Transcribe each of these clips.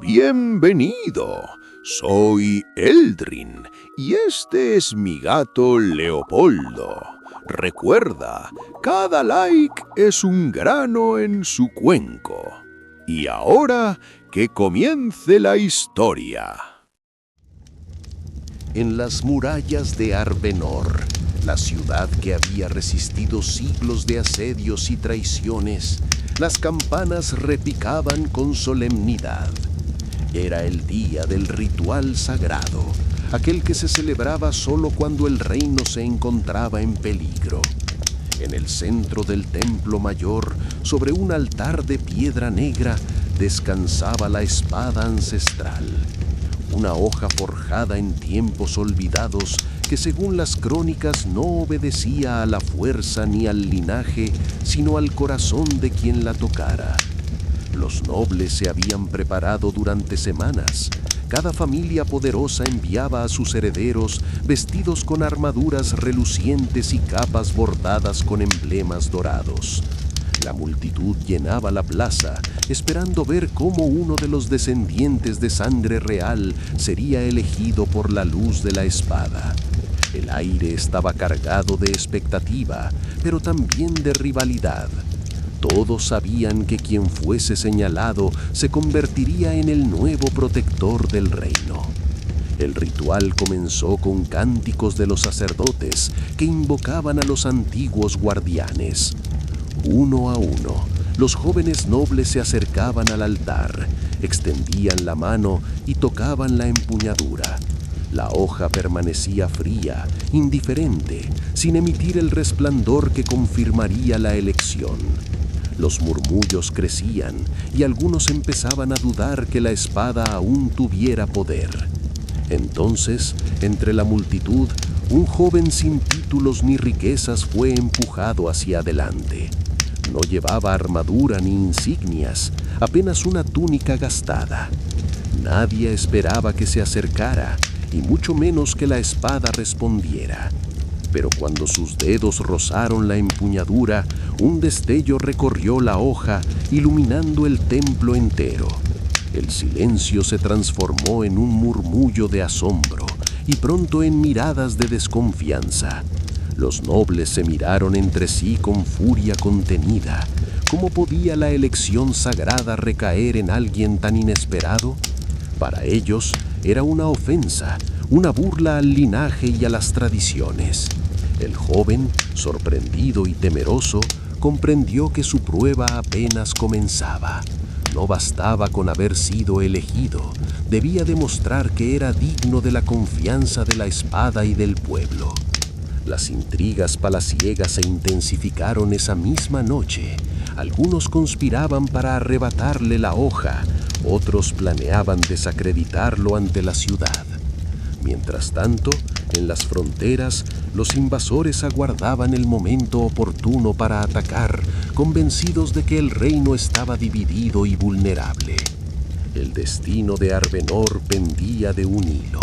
Bienvenido, soy Eldrin y este es mi gato Leopoldo. Recuerda, cada like es un grano en su cuenco. Y ahora que comience la historia. En las murallas de Arvenor, la ciudad que había resistido siglos de asedios y traiciones, las campanas repicaban con solemnidad. Era el día del ritual sagrado, aquel que se celebraba solo cuando el reino se encontraba en peligro. En el centro del templo mayor, sobre un altar de piedra negra, descansaba la espada ancestral. Una hoja forjada en tiempos olvidados que según las crónicas no obedecía a la fuerza ni al linaje, sino al corazón de quien la tocara. Los nobles se habían preparado durante semanas. Cada familia poderosa enviaba a sus herederos vestidos con armaduras relucientes y capas bordadas con emblemas dorados. La multitud llenaba la plaza, esperando ver cómo uno de los descendientes de sangre real sería elegido por la luz de la espada. El aire estaba cargado de expectativa, pero también de rivalidad. Todos sabían que quien fuese señalado se convertiría en el nuevo protector del reino. El ritual comenzó con cánticos de los sacerdotes que invocaban a los antiguos guardianes. Uno a uno, los jóvenes nobles se acercaban al altar, extendían la mano y tocaban la empuñadura. La hoja permanecía fría, indiferente, sin emitir el resplandor que confirmaría la elección. Los murmullos crecían y algunos empezaban a dudar que la espada aún tuviera poder. Entonces, entre la multitud, un joven sin títulos ni riquezas fue empujado hacia adelante. No llevaba armadura ni insignias, apenas una túnica gastada. Nadie esperaba que se acercara, y mucho menos que la espada respondiera. Pero cuando sus dedos rozaron la empuñadura, un destello recorrió la hoja, iluminando el templo entero. El silencio se transformó en un murmullo de asombro, y pronto en miradas de desconfianza. Los nobles se miraron entre sí con furia contenida. ¿Cómo podía la elección sagrada recaer en alguien tan inesperado? Para ellos era una ofensa, una burla al linaje y a las tradiciones. El joven, sorprendido y temeroso, comprendió que su prueba apenas comenzaba. No bastaba con haber sido elegido, debía demostrar que era digno de la confianza de la espada y del pueblo. Las intrigas palaciegas se intensificaron esa misma noche. Algunos conspiraban para arrebatarle la hoja, otros planeaban desacreditarlo ante la ciudad. Mientras tanto, en las fronteras, los invasores aguardaban el momento oportuno para atacar, convencidos de que el reino estaba dividido y vulnerable. El destino de Arvenor pendía de un hilo.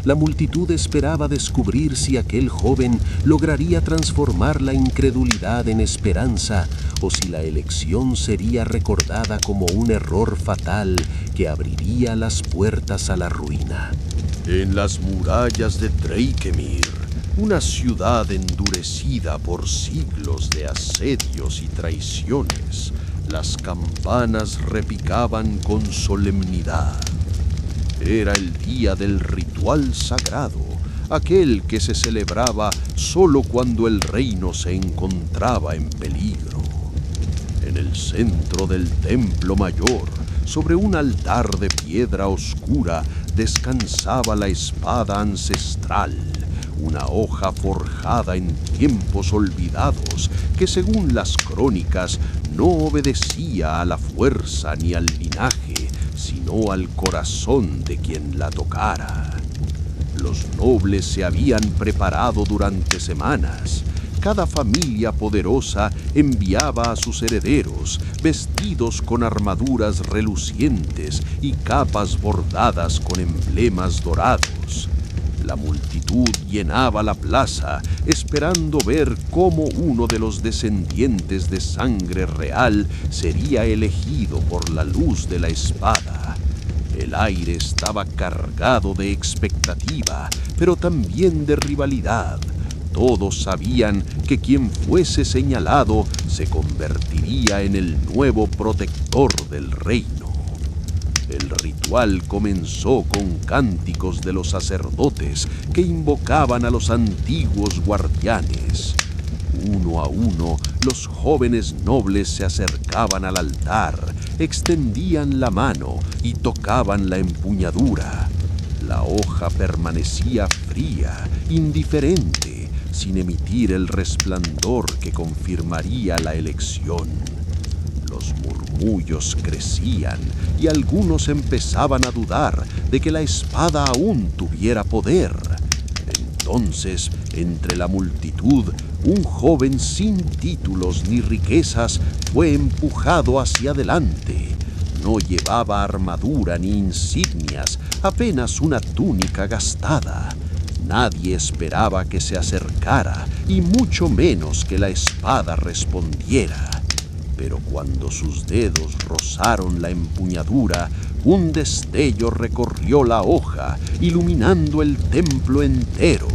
La multitud esperaba descubrir si aquel joven lograría transformar la incredulidad en esperanza o si la elección sería recordada como un error fatal que abriría las puertas a la ruina. En las murallas de Dreikemir, una ciudad endurecida por siglos de asedios y traiciones, las campanas repicaban con solemnidad. Era el día del ritual sagrado, aquel que se celebraba solo cuando el reino se encontraba en peligro. En el centro del templo mayor, sobre un altar de piedra oscura, descansaba la espada ancestral, una hoja forjada en tiempos olvidados que, según las crónicas, no obedecía a la fuerza ni al linaje, sino al corazón de quien la tocara. Los nobles se habían preparado durante semanas. Cada familia poderosa enviaba a sus herederos, vestidos con armaduras relucientes y capas bordadas con emblemas dorados. La multitud llenaba la plaza, esperando ver cómo uno de los descendientes de sangre real sería elegido por la luz de la espada. El El aire estaba cargado de expectativa, pero también de rivalidad. Todos sabían que quien fuese señalado se convertiría en el nuevo protector del reino. El ritual comenzó con cánticos de los sacerdotes que invocaban a los antiguos guardianes. Uno a uno, los jóvenes nobles se acercaban al altar, extendían la mano y tocaban la empuñadura. La hoja permanecía fría, indiferente, sin emitir el resplandor que confirmaría la elección. Los murmullos crecían y algunos empezaban a dudar de que la espada aún tuviera poder. Entonces, entre la multitud, un joven sin títulos ni riquezas fue empujado hacia adelante. No llevaba armadura ni insignias, apenas una túnica gastada. Nadie esperaba que se acercara, y mucho menos que la espada respondiera. Pero cuando sus dedos rozaron la empuñadura, un destello recorrió la hoja, iluminando el templo entero.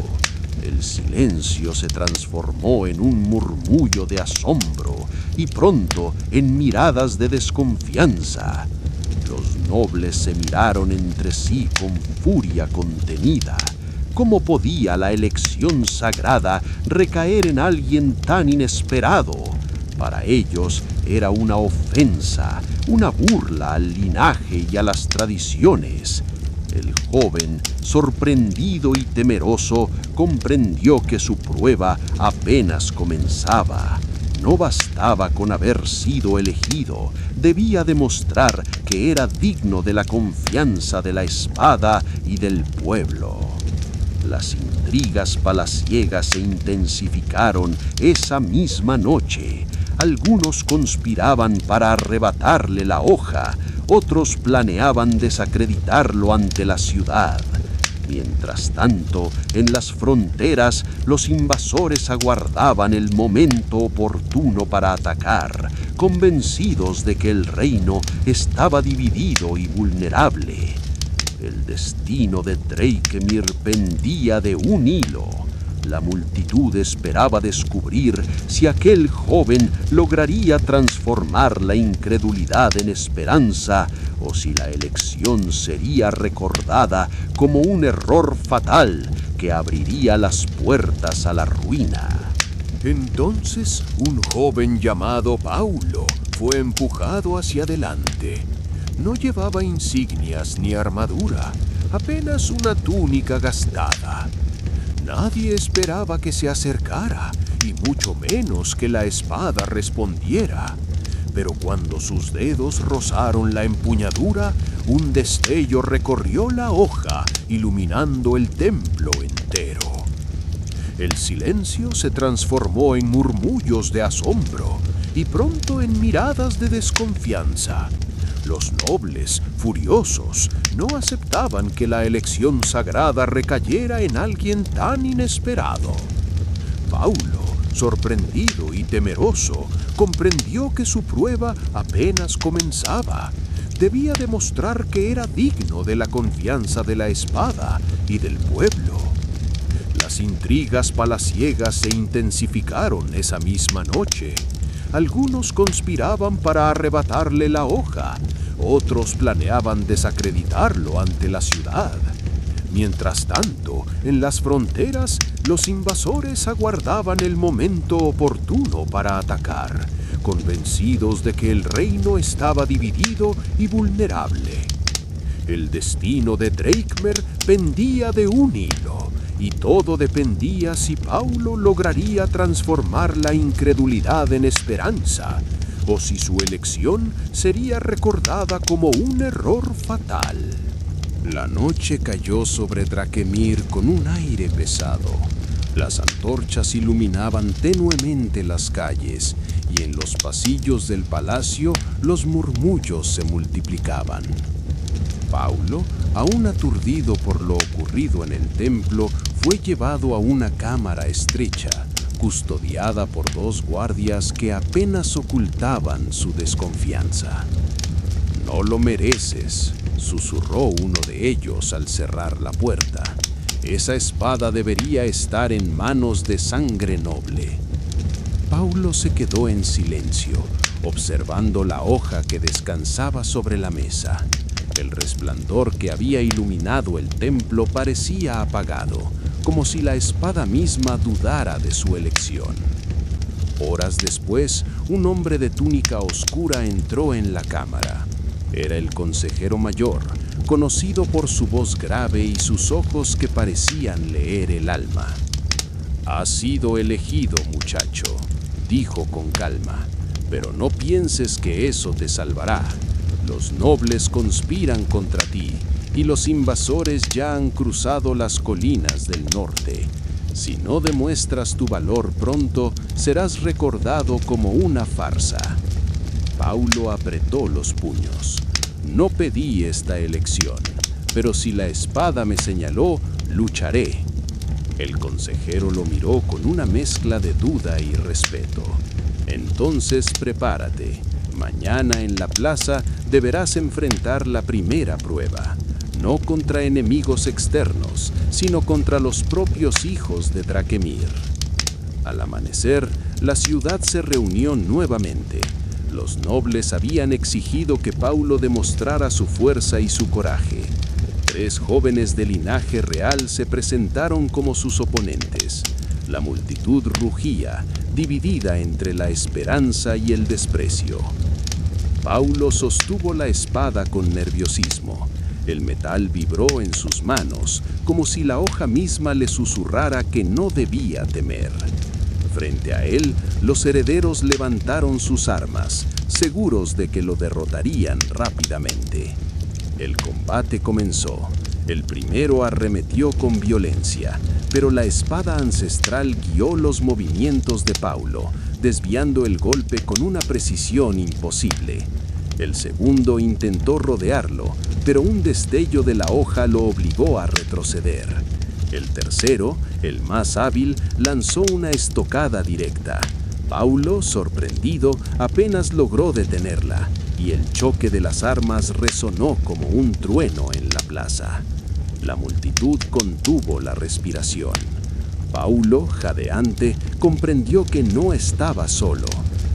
El silencio se transformó en un murmullo de asombro y pronto en miradas de desconfianza. Los nobles se miraron entre sí con furia contenida. ¿Cómo podía la elección sagrada recaer en alguien tan inesperado? Para ellos era una ofensa, una burla al linaje y a las tradiciones. El joven, sorprendido y temeroso, comprendió que su prueba apenas comenzaba. No bastaba con haber sido elegido, debía demostrar que era digno de la confianza de la espada y del pueblo. Las intrigas palaciegas se intensificaron esa misma noche. Algunos conspiraban para arrebatarle la hoja, otros planeaban desacreditarlo ante la ciudad. Mientras tanto, en las fronteras, los invasores aguardaban el momento oportuno para atacar, convencidos de que el reino estaba dividido y vulnerable. El destino de Drakemir pendía de un hilo. La multitud esperaba descubrir si aquel joven lograría transformar la incredulidad en esperanza o si la elección sería recordada como un error fatal que abriría las puertas a la ruina. Entonces, un joven llamado Paulo fue empujado hacia adelante. No llevaba insignias ni armadura, apenas una túnica gastada. Nadie esperaba que se acercara, y mucho menos que la espada respondiera. Pero cuando sus dedos rozaron la empuñadura, un destello recorrió la hoja, iluminando el templo entero. El silencio se transformó en murmullos de asombro, y pronto en miradas de desconfianza. Los nobles, furiosos, no aceptaban que la elección sagrada recayera en alguien tan inesperado. Paulo, sorprendido y temeroso, comprendió que su prueba apenas comenzaba. Debía demostrar que era digno de la confianza de la espada y del pueblo. Las intrigas palaciegas se intensificaron esa misma noche. Algunos conspiraban para arrebatarle la hoja, otros planeaban desacreditarlo ante la ciudad. Mientras tanto, en las fronteras, los invasores aguardaban el momento oportuno para atacar, convencidos de que el reino estaba dividido y vulnerable. El destino de Drakemir pendía de un hilo, y todo dependía si Paulo lograría transformar la incredulidad en esperanza, o si su elección sería recordada como un error fatal. La noche cayó sobre Drakemir con un aire pesado. Las antorchas iluminaban tenuemente las calles, y en los pasillos del palacio los murmullos se multiplicaban. Paulo, aún aturdido por lo ocurrido en el templo, fue llevado a una cámara estrecha, custodiada por 2 guardias que apenas ocultaban su desconfianza. «No lo mereces», susurró uno de ellos al cerrar la puerta. Esa espada debería estar en manos de sangre noble. Paulo se quedó en silencio, observando la hoja que descansaba sobre la mesa. El resplandor que había iluminado el templo parecía apagado, como si la espada misma dudara de su elección. Horas después, un hombre de túnica oscura entró en la cámara. Era el consejero mayor, conocido por su voz grave y sus ojos que parecían leer el alma. «Has sido elegido, muchacho», dijo con calma, «pero no pienses que eso te salvará. Los nobles conspiran contra ti y los invasores ya han cruzado las colinas del norte. Si no demuestras tu valor pronto, serás recordado como una farsa». Paulo apretó los puños. «No pedí esta elección, pero si la espada me señaló, lucharé». El consejero lo miró con una mezcla de duda y respeto. «Entonces prepárate. Mañana en la plaza deberás enfrentar la primera prueba, no contra enemigos externos, sino contra los propios hijos de Drakemir». Al amanecer, la ciudad se reunió nuevamente. Los nobles habían exigido que Paulo demostrara su fuerza y su coraje. 3 jóvenes de linaje real se presentaron como sus oponentes. La multitud rugía, dividida entre la esperanza y el desprecio. Paulo sostuvo la espada con nerviosismo. El metal vibró en sus manos, como si la hoja misma le susurrara que no debía temer. Frente a él, los herederos levantaron sus armas, seguros de que lo derrotarían rápidamente. El combate comenzó. El primero arremetió con violencia, pero la espada ancestral guió los movimientos de Paulo, desviando el golpe con una precisión imposible. El segundo intentó rodearlo, pero un destello de la hoja lo obligó a retroceder. El tercero, el más hábil, lanzó una estocada directa. Paulo, sorprendido, apenas logró detenerla, y el choque de las armas resonó como un trueno en la plaza. La multitud contuvo la respiración. Paulo, jadeante, comprendió que no estaba solo.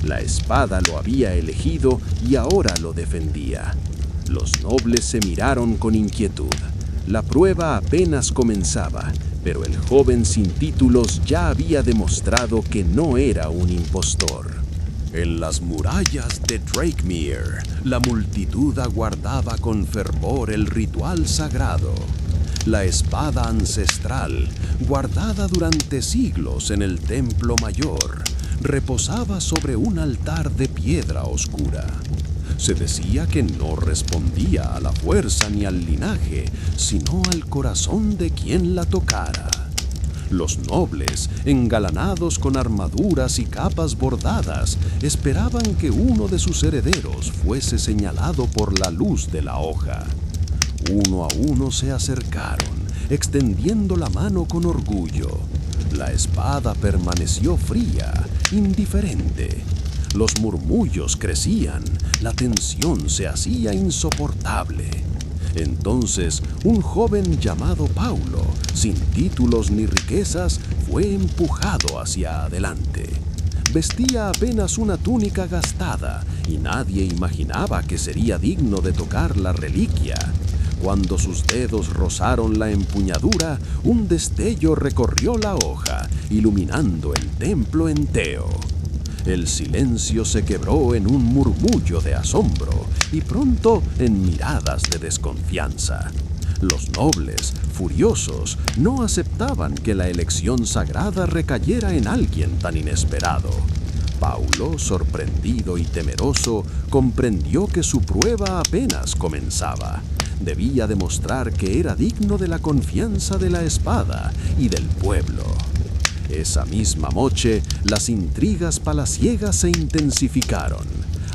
La espada lo había elegido y ahora lo defendía. Los nobles se miraron con inquietud. La prueba apenas comenzaba, pero el joven sin títulos ya había demostrado que no era un impostor. En las murallas de Drakemir, la multitud aguardaba con fervor el ritual sagrado. La espada ancestral, guardada durante siglos en el templo mayor, reposaba sobre un altar de piedra oscura. Se decía que no respondía a la fuerza ni al linaje, sino al corazón de quien la tocara. Los nobles, engalanados con armaduras y capas bordadas, esperaban que uno de sus herederos fuese señalado por la luz de la hoja. Uno a uno se acercaron, extendiendo la mano con orgullo. La espada permaneció fría, indiferente. Los murmullos crecían, la tensión se hacía insoportable. Entonces, un joven llamado Paulo, sin títulos ni riquezas, fue empujado hacia adelante. Vestía apenas una túnica gastada y nadie imaginaba que sería digno de tocar la reliquia. Cuando sus dedos rozaron la empuñadura, un destello recorrió la hoja, iluminando el templo entero. El silencio se quebró en un murmullo de asombro y pronto en miradas de desconfianza. Los nobles, furiosos, no aceptaban que la elección sagrada recayera en alguien tan inesperado. Paulo, sorprendido y temeroso, comprendió que su prueba apenas comenzaba. Debía demostrar que era digno de la confianza de la espada y del pueblo. Esa misma noche, las intrigas palaciegas se intensificaron.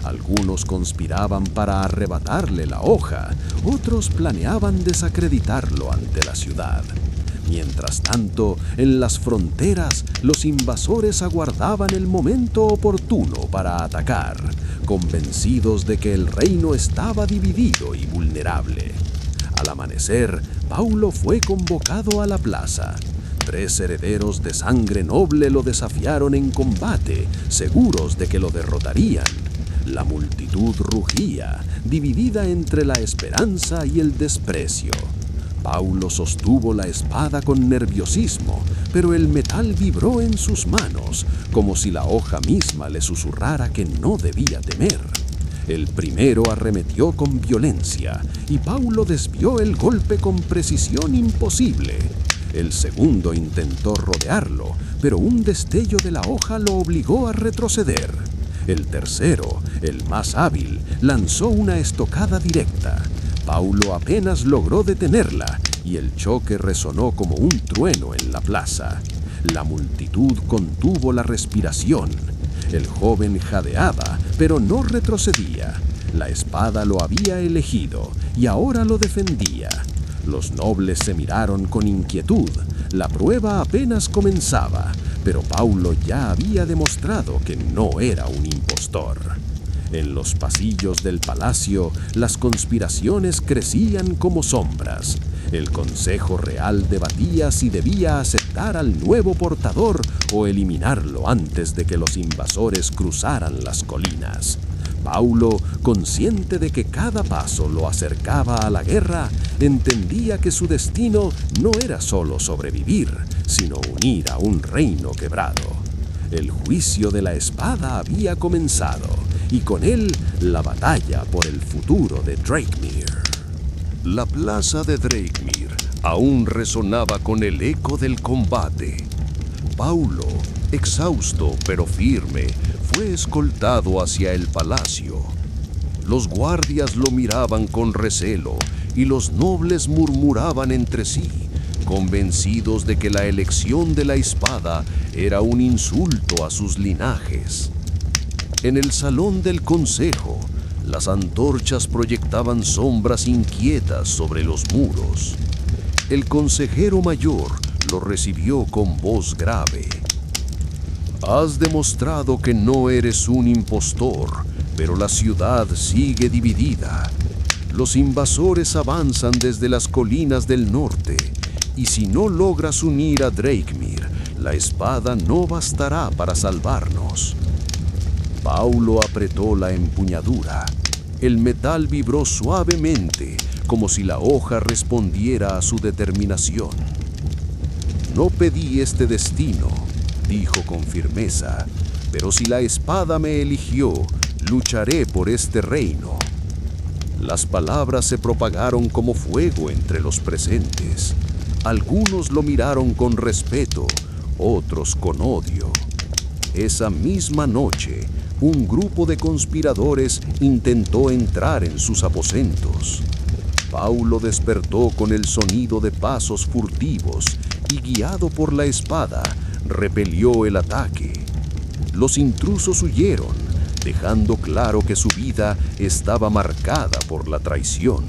Algunos conspiraban para arrebatarle la hoja, otros planeaban desacreditarlo ante la ciudad. Mientras tanto, en las fronteras, los invasores aguardaban el momento oportuno para atacar, convencidos de que el reino estaba dividido y vulnerable. Al amanecer, Paulo fue convocado a la plaza. 3 herederos de sangre noble lo desafiaron en combate, seguros de que lo derrotarían. La multitud rugía, dividida entre la esperanza y el desprecio. Paulo sostuvo la espada con nerviosismo, pero el metal vibró en sus manos, como si la hoja misma le susurrara que no debía temer. El primero arremetió con violencia, y Paulo desvió el golpe con precisión imposible. El segundo intentó rodearlo, pero un destello de la hoja lo obligó a retroceder. El tercero, el más hábil, lanzó una estocada directa. Paulo apenas logró detenerla, y el choque resonó como un trueno en la plaza. La multitud contuvo la respiración. El joven jadeaba, pero no retrocedía. La espada lo había elegido, y ahora lo defendía. Los nobles se miraron con inquietud. La prueba apenas comenzaba, pero Paulo ya había demostrado que no era un impostor. En los pasillos del palacio, las conspiraciones crecían como sombras. El Consejo Real debatía si debía aceptar al nuevo portador o eliminarlo antes de que los invasores cruzaran las colinas. Paulo, consciente de que cada paso lo acercaba a la guerra, entendía que su destino no era solo sobrevivir, sino unir a un reino quebrado. El juicio de la espada había comenzado, y con él la batalla por el futuro de Drakemere. La plaza de Drakemere aún resonaba con el eco del combate. Paulo, exhausto pero firme, fue escoltado hacia el palacio. Los guardias lo miraban con recelo y los nobles murmuraban entre sí, convencidos de que la elección de la espada era un insulto a sus linajes. En el salón del consejo, las antorchas proyectaban sombras inquietas sobre los muros. El consejero mayor lo recibió con voz grave. Has demostrado que no eres un impostor, pero la ciudad sigue dividida. Los invasores avanzan desde las colinas del norte, y si no logras unir a Drakemere, la espada no bastará para salvarnos. Paulo apretó la empuñadura. El metal vibró suavemente, como si la hoja respondiera a su determinación. No pedí este destino, dijo con firmeza, pero si la espada me eligió, lucharé por este reino. Las palabras se propagaron como fuego entre los presentes. Algunos lo miraron con respeto, otros con odio. Esa misma noche, un grupo de conspiradores intentó entrar en sus aposentos. Paulo despertó con el sonido de pasos furtivos y, guiado por la espada, repelió el ataque. Los intrusos huyeron, dejando claro que su vida estaba marcada por la traición.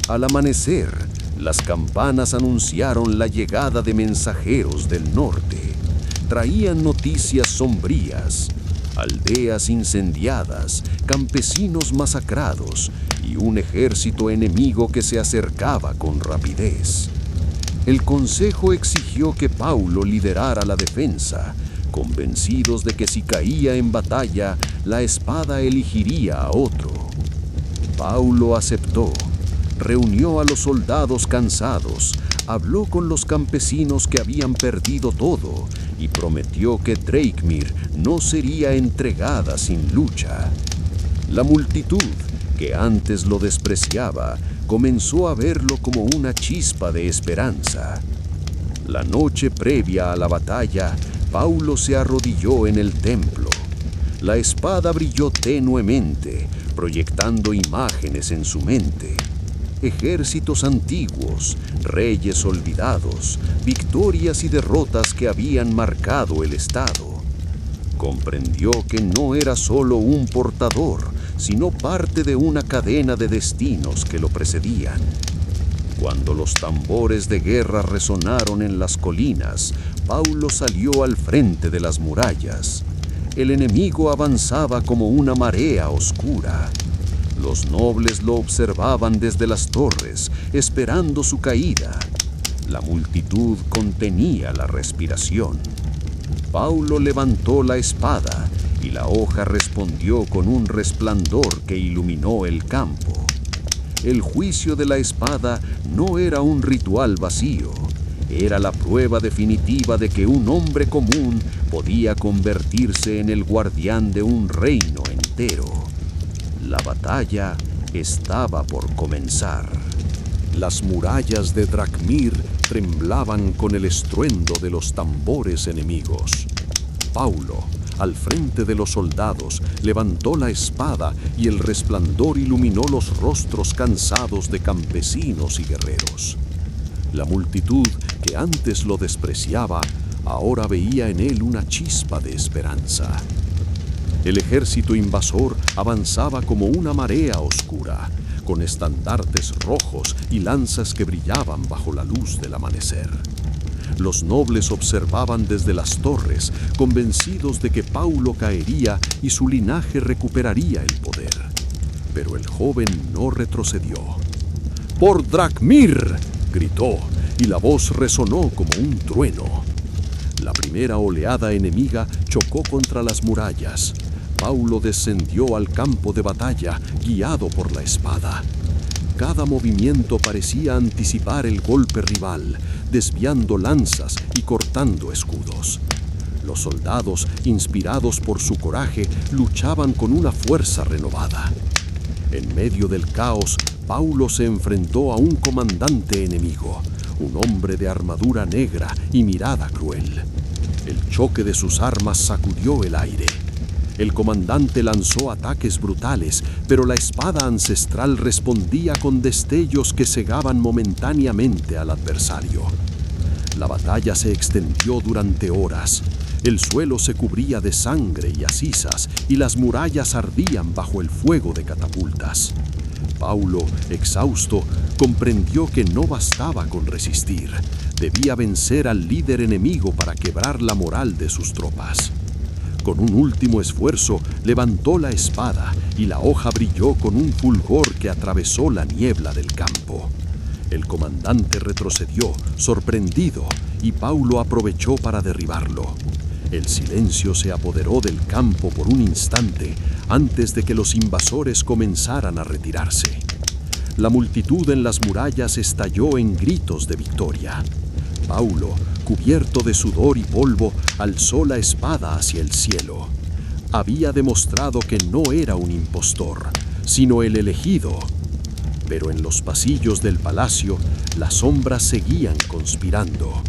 Al amanecer, las campanas anunciaron la llegada de mensajeros del norte. Traían noticias sombrías: aldeas incendiadas, campesinos masacrados y un ejército enemigo que se acercaba con rapidez. El consejo exigió que Paulo liderara la defensa, convencidos de que si caía en batalla, la espada elegiría a otro. Paulo aceptó. Reunió a los soldados cansados, habló con los campesinos que habían perdido todo y prometió que Drakemere no sería entregada sin lucha. La multitud, que antes lo despreciaba, comenzó a verlo como una chispa de esperanza. La noche previa a la batalla, Paulo se arrodilló en el templo. La espada brilló tenuemente, proyectando imágenes en su mente. Ejércitos antiguos, reyes olvidados, victorias y derrotas que habían marcado el estado. Comprendió que no era solo un portador, sino parte de una cadena de destinos que lo precedían. Cuando los tambores de guerra resonaron en las colinas, Paulo salió al frente de las murallas. El enemigo avanzaba como una marea oscura. Los nobles lo observaban desde las torres, esperando su caída. La multitud contenía la respiración. Paulo levantó la espada y la hoja respondió con un resplandor que iluminó el campo. El juicio de la espada no era un ritual vacío, era la prueba definitiva de que un hombre común podía convertirse en el guardián de un reino entero. La batalla estaba por comenzar. Las murallas de Drakmir temblaban con el estruendo de los tambores enemigos. Paulo, al frente de los soldados, levantó la espada y el resplandor iluminó los rostros cansados de campesinos y guerreros. La multitud, que antes lo despreciaba, ahora veía en él una chispa de esperanza. El ejército invasor avanzaba como una marea oscura, con estandartes rojos y lanzas que brillaban bajo la luz del amanecer. Los nobles observaban desde las torres, convencidos de que Paulo caería y su linaje recuperaría el poder. Pero el joven no retrocedió. ¡Por Drakmir!, gritó, y la voz resonó como un trueno. La primera oleada enemiga chocó contra las murallas. Paulo descendió al campo de batalla, guiado por la espada. Cada movimiento parecía anticipar el golpe rival, desviando lanzas y cortando escudos. Los soldados, inspirados por su coraje, luchaban con una fuerza renovada. En medio del caos, Paulo se enfrentó a un comandante enemigo, un hombre de armadura negra y mirada cruel. El choque de sus armas sacudió el aire. El comandante lanzó ataques brutales, pero la espada ancestral respondía con destellos que cegaban momentáneamente al adversario. La batalla se extendió durante horas. El suelo se cubría de sangre y asizas, y las murallas ardían bajo el fuego de catapultas. Paulo, exhausto, comprendió que no bastaba con resistir. Debía vencer al líder enemigo para quebrar la moral de sus tropas. Con un último esfuerzo, levantó la espada y la hoja brilló con un fulgor que atravesó la niebla del campo. El comandante retrocedió, sorprendido, y Paulo aprovechó para derribarlo. El silencio se apoderó del campo por un instante antes de que los invasores comenzaran a retirarse. La multitud en las murallas estalló en gritos de victoria. Paulo, cubierto de sudor y polvo, alzó la espada hacia el cielo. Había demostrado que no era un impostor, sino el elegido. Pero en los pasillos del palacio, las sombras seguían conspirando.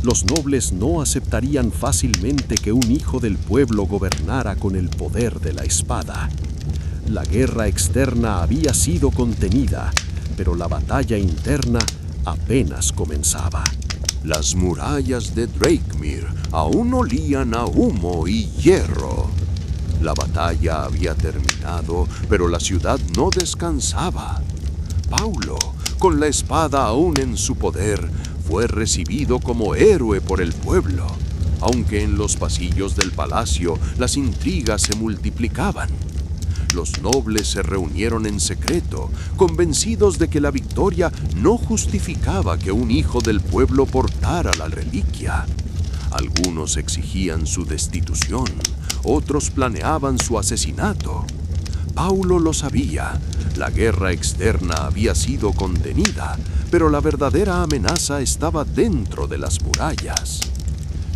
Los nobles no aceptarían fácilmente que un hijo del pueblo gobernara con el poder de la espada. La guerra externa había sido contenida, pero la batalla interna apenas comenzaba. Las murallas de Drakmir aún olían a humo y hierro. La batalla había terminado, pero la ciudad no descansaba. Paulo, con la espada aún en su poder, fue recibido como héroe por el pueblo, aunque en los pasillos del palacio las intrigas se multiplicaban. Los nobles se reunieron en secreto, convencidos de que la victoria no justificaba que un hijo del pueblo portara la reliquia. Algunos exigían su destitución, otros planeaban su asesinato. Paulo lo sabía, la guerra externa había sido contenida, pero la verdadera amenaza estaba dentro de las murallas.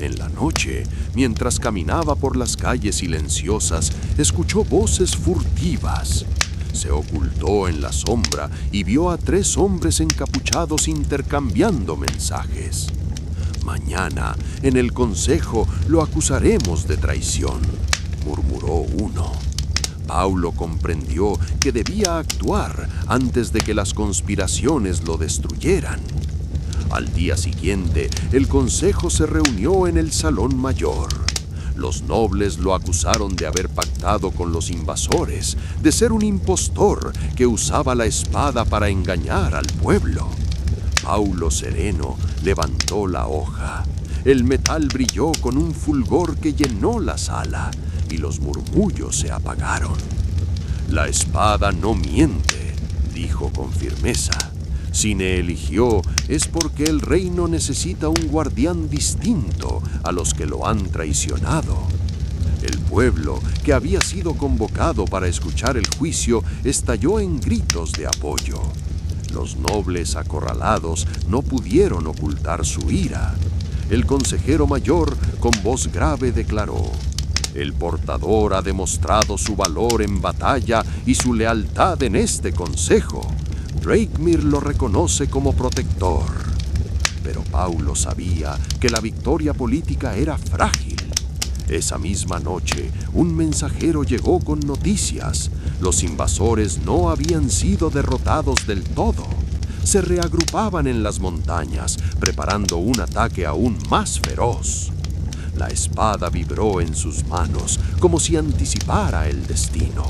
En la noche, mientras caminaba por las calles silenciosas, escuchó voces furtivas. Se ocultó en la sombra y vio a 3 hombres encapuchados intercambiando mensajes. «Mañana, en el consejo, lo acusaremos de traición», murmuró uno. Paulo comprendió que debía actuar antes de que las conspiraciones lo destruyeran. Al día siguiente, el consejo se reunió en el salón mayor. Los nobles lo acusaron de haber pactado con los invasores, de ser un impostor que usaba la espada para engañar al pueblo. Paulo sereno levantó la hoja. El metal brilló con un fulgor que llenó la sala y los murmullos se apagaron. La espada no miente, dijo con firmeza. Si me eligió es porque el reino necesita un guardián distinto a los que lo han traicionado. El pueblo, que había sido convocado para escuchar el juicio, estalló en gritos de apoyo. Los nobles acorralados no pudieron ocultar su ira. El consejero mayor, con voz grave, declaró: el portador ha demostrado su valor en batalla y su lealtad en este consejo. Drakemir lo reconoce como protector. Pero Paulo sabía que la victoria política era frágil. Esa misma noche, un mensajero llegó con noticias. Los invasores no habían sido derrotados del todo. Se reagrupaban en las montañas, preparando un ataque aún más feroz. La espada vibró en sus manos, como si anticipara el destino.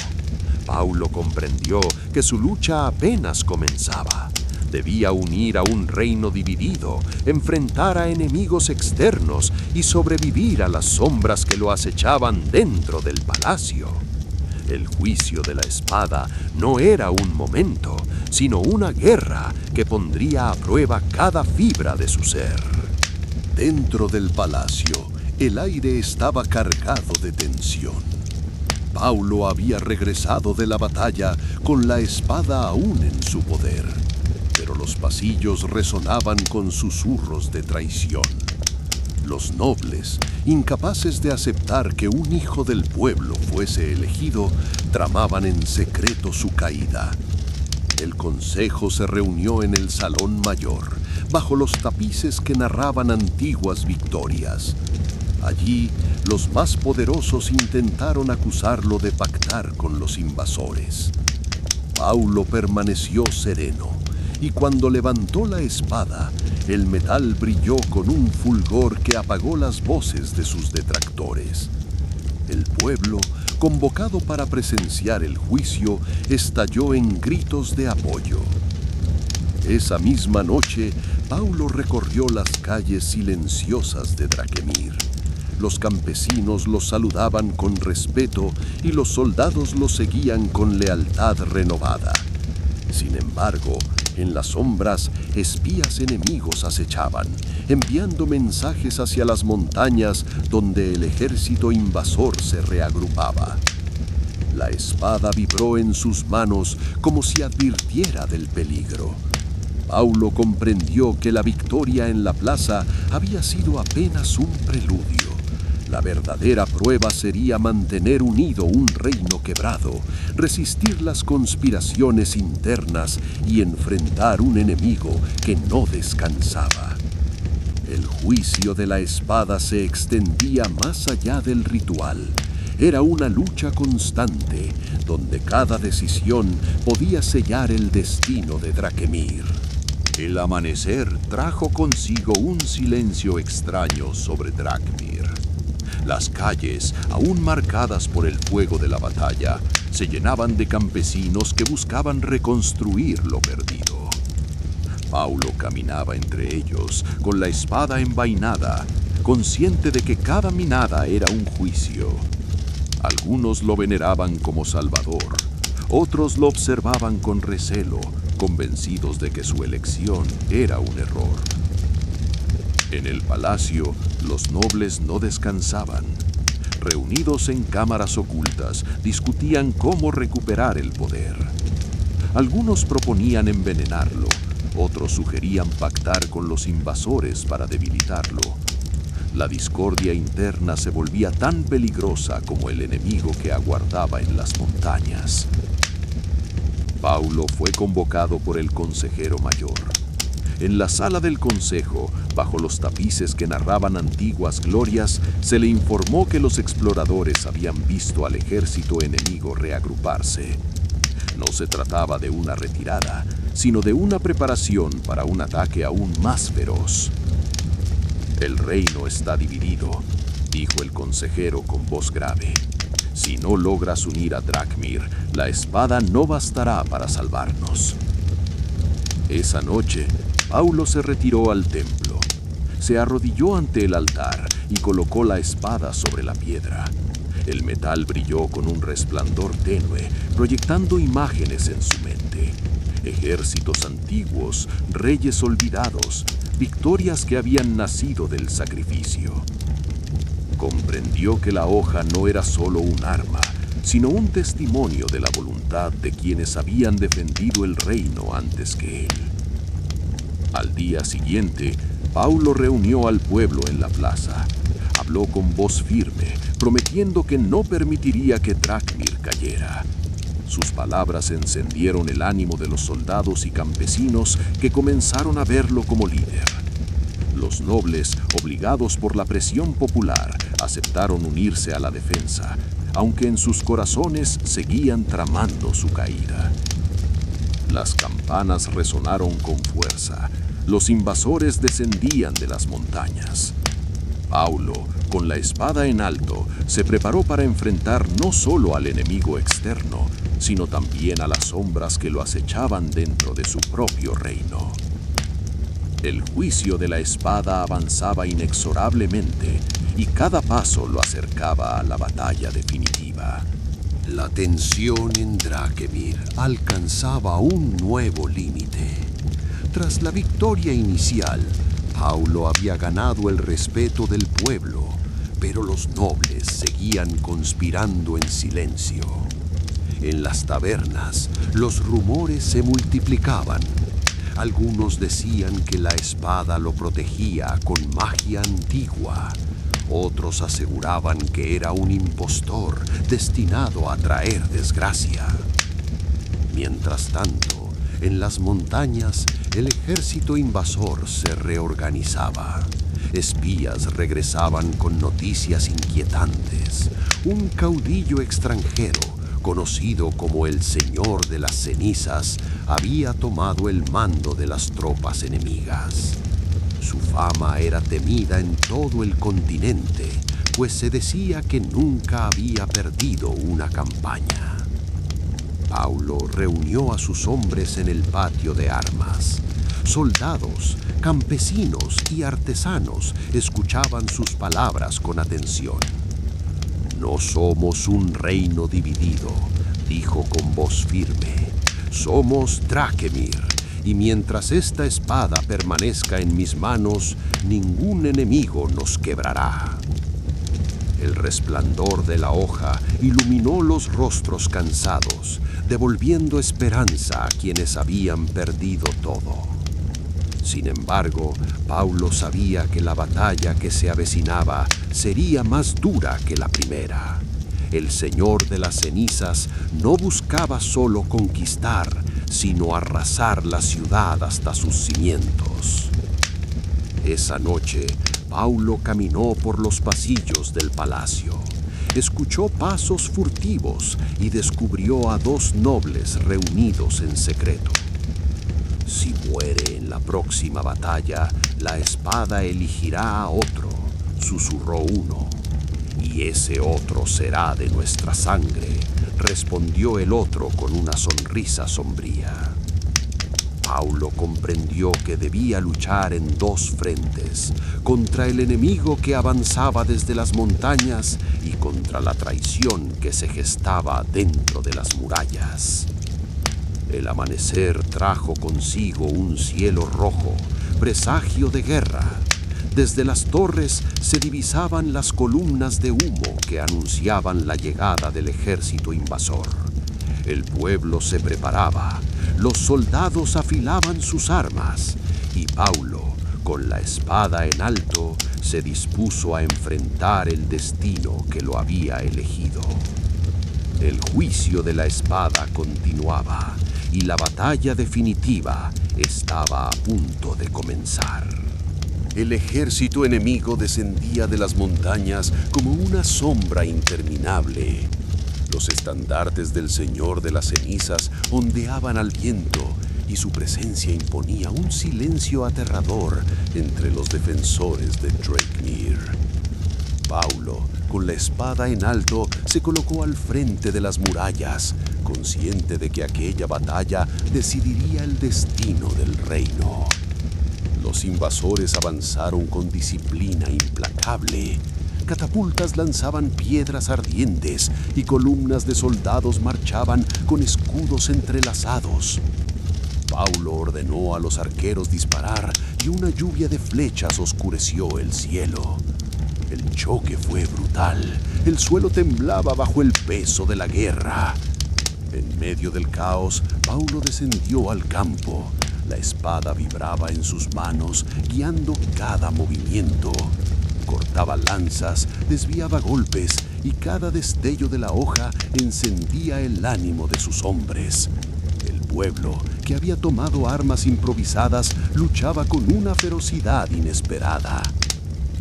Paulo comprendió que su lucha apenas comenzaba. Debía unir a un reino dividido, enfrentar a enemigos externos y sobrevivir a las sombras que lo acechaban dentro del palacio. El juicio de la espada no era un momento, sino una guerra que pondría a prueba cada fibra de su ser. Dentro del palacio, el aire estaba cargado de tensión. Paulo había regresado de la batalla con la espada aún en su poder, pero los pasillos resonaban con susurros de traición. Los nobles, incapaces de aceptar que un hijo del pueblo fuese elegido, tramaban en secreto su caída. El consejo se reunió en el salón mayor, bajo los tapices que narraban antiguas victorias. Allí, los más poderosos intentaron acusarlo de pactar con los invasores. Paulo permaneció sereno, y cuando levantó la espada, el metal brilló con un fulgor que apagó las voces de sus detractores. El pueblo, convocado para presenciar el juicio, estalló en gritos de apoyo. Esa misma noche, Paulo recorrió las calles silenciosas de Drakemir. Los campesinos lo saludaban con respeto y los soldados lo seguían con lealtad renovada. Sin embargo, en las sombras, espías enemigos acechaban, enviando mensajes hacia las montañas donde el ejército invasor se reagrupaba. La espada vibró en sus manos como si advirtiera del peligro. Paulo comprendió que la victoria en la plaza había sido apenas un preludio. La verdadera prueba sería mantener unido un reino quebrado, resistir las conspiraciones internas y enfrentar un enemigo que no descansaba. El juicio de la espada se extendía más allá del ritual. Era una lucha constante, donde cada decisión podía sellar el destino de Drakemir. El amanecer trajo consigo un silencio extraño sobre Drakemir. Las calles, aún marcadas por el fuego de la batalla, se llenaban de campesinos que buscaban reconstruir lo perdido. Paulo caminaba entre ellos, con la espada envainada, consciente de que cada minada era un juicio. Algunos lo veneraban como salvador, otros lo observaban con recelo, convencidos de que su elección era un error. En el palacio, los nobles no descansaban. Reunidos en cámaras ocultas, discutían cómo recuperar el poder. Algunos proponían envenenarlo, otros sugerían pactar con los invasores para debilitarlo. La discordia interna se volvía tan peligrosa como el enemigo que aguardaba en las montañas. Paulo fue convocado por el consejero mayor. En la sala del consejo, bajo los tapices que narraban antiguas glorias, se le informó que los exploradores habían visto al ejército enemigo reagruparse. No se trataba de una retirada, sino de una preparación para un ataque aún más feroz. «El reino está dividido», dijo el consejero con voz grave. «Si no logras unir a Drakemir, la espada no bastará para salvarnos». Esa noche, Paulo se retiró al templo. Se arrodilló ante el altar y colocó la espada sobre la piedra. El metal brilló con un resplandor tenue, proyectando imágenes en su mente. Ejércitos antiguos, reyes olvidados, victorias que habían nacido del sacrificio. Comprendió que la hoja no era solo un arma, sino un testimonio de la voluntad de quienes habían defendido el reino antes que él. Al día siguiente, Paulo reunió al pueblo en la plaza. Habló con voz firme, prometiendo que no permitiría que Dracmir cayera. Sus palabras encendieron el ánimo de los soldados y campesinos que comenzaron a verlo como líder. Los nobles, obligados por la presión popular, aceptaron unirse a la defensa, aunque en sus corazones seguían tramando su caída. Las campanas resonaron con fuerza. Los invasores descendían de las montañas. Paulo, con la espada en alto, se preparó para enfrentar no solo al enemigo externo, sino también a las sombras que lo acechaban dentro de su propio reino. El juicio de la espada avanzaba inexorablemente y cada paso lo acercaba a la batalla definitiva. La tensión en Dracmir alcanzaba un nuevo límite. Tras la victoria inicial, Paulo había ganado el respeto del pueblo, pero los nobles seguían conspirando en silencio. En las tabernas, los rumores se multiplicaban. Algunos decían que la espada lo protegía con magia antigua. Otros aseguraban que era un impostor destinado a traer desgracia. Mientras tanto, en las montañas, el ejército invasor se reorganizaba. Espías regresaban con noticias inquietantes. Un caudillo extranjero, conocido como el Señor de las Cenizas, había tomado el mando de las tropas enemigas. Su fama era temida en todo el continente, pues se decía que nunca había perdido una campaña. Paulo reunió a sus hombres en el patio de armas. Soldados, campesinos y artesanos escuchaban sus palabras con atención. «No somos un reino dividido», dijo con voz firme. «Somos Dracmir, y mientras esta espada permanezca en mis manos, ningún enemigo nos quebrará». El resplandor de la hoja iluminó los rostros cansados, devolviendo esperanza a quienes habían perdido todo. Sin embargo, Paulo sabía que la batalla que se avecinaba sería más dura que la primera. El Señor de las Cenizas no buscaba solo conquistar, sino arrasar la ciudad hasta sus cimientos. Esa noche, Paulo caminó por los pasillos del palacio. Escuchó pasos furtivos y descubrió a dos nobles reunidos en secreto. «Si muere en la próxima batalla, la espada elegirá a otro», susurró uno. «Y ese otro será de nuestra sangre», respondió el otro con una sonrisa sombría. Paulo comprendió que debía luchar en dos frentes, contra el enemigo que avanzaba desde las montañas y contra la traición que se gestaba dentro de las murallas. El amanecer trajo consigo un cielo rojo, presagio de guerra. Desde las torres se divisaban las columnas de humo que anunciaban la llegada del ejército invasor. El pueblo se preparaba, los soldados afilaban sus armas y Paulo, con la espada en alto, se dispuso a enfrentar el destino que lo había elegido. El juicio de la espada continuaba y la batalla definitiva estaba a punto de comenzar. El ejército enemigo descendía de las montañas como una sombra interminable. Los estandartes del Señor de las Cenizas ondeaban al viento y su presencia imponía un silencio aterrador entre los defensores de Dracmir. Paulo, con la espada en alto, se colocó al frente de las murallas, consciente de que aquella batalla decidiría el destino del reino. Los invasores avanzaron con disciplina implacable. Catapultas lanzaban piedras ardientes y columnas de soldados marchaban con escudos entrelazados. Paulo ordenó a los arqueros disparar y una lluvia de flechas oscureció el cielo. El choque fue brutal. El suelo temblaba bajo el peso de la guerra. En medio del caos, Paulo descendió al campo. La espada vibraba en sus manos, guiando cada movimiento. Cortaba lanzas, desviaba golpes y cada destello de la hoja encendía el ánimo de sus hombres. El pueblo, que había tomado armas improvisadas, luchaba con una ferocidad inesperada.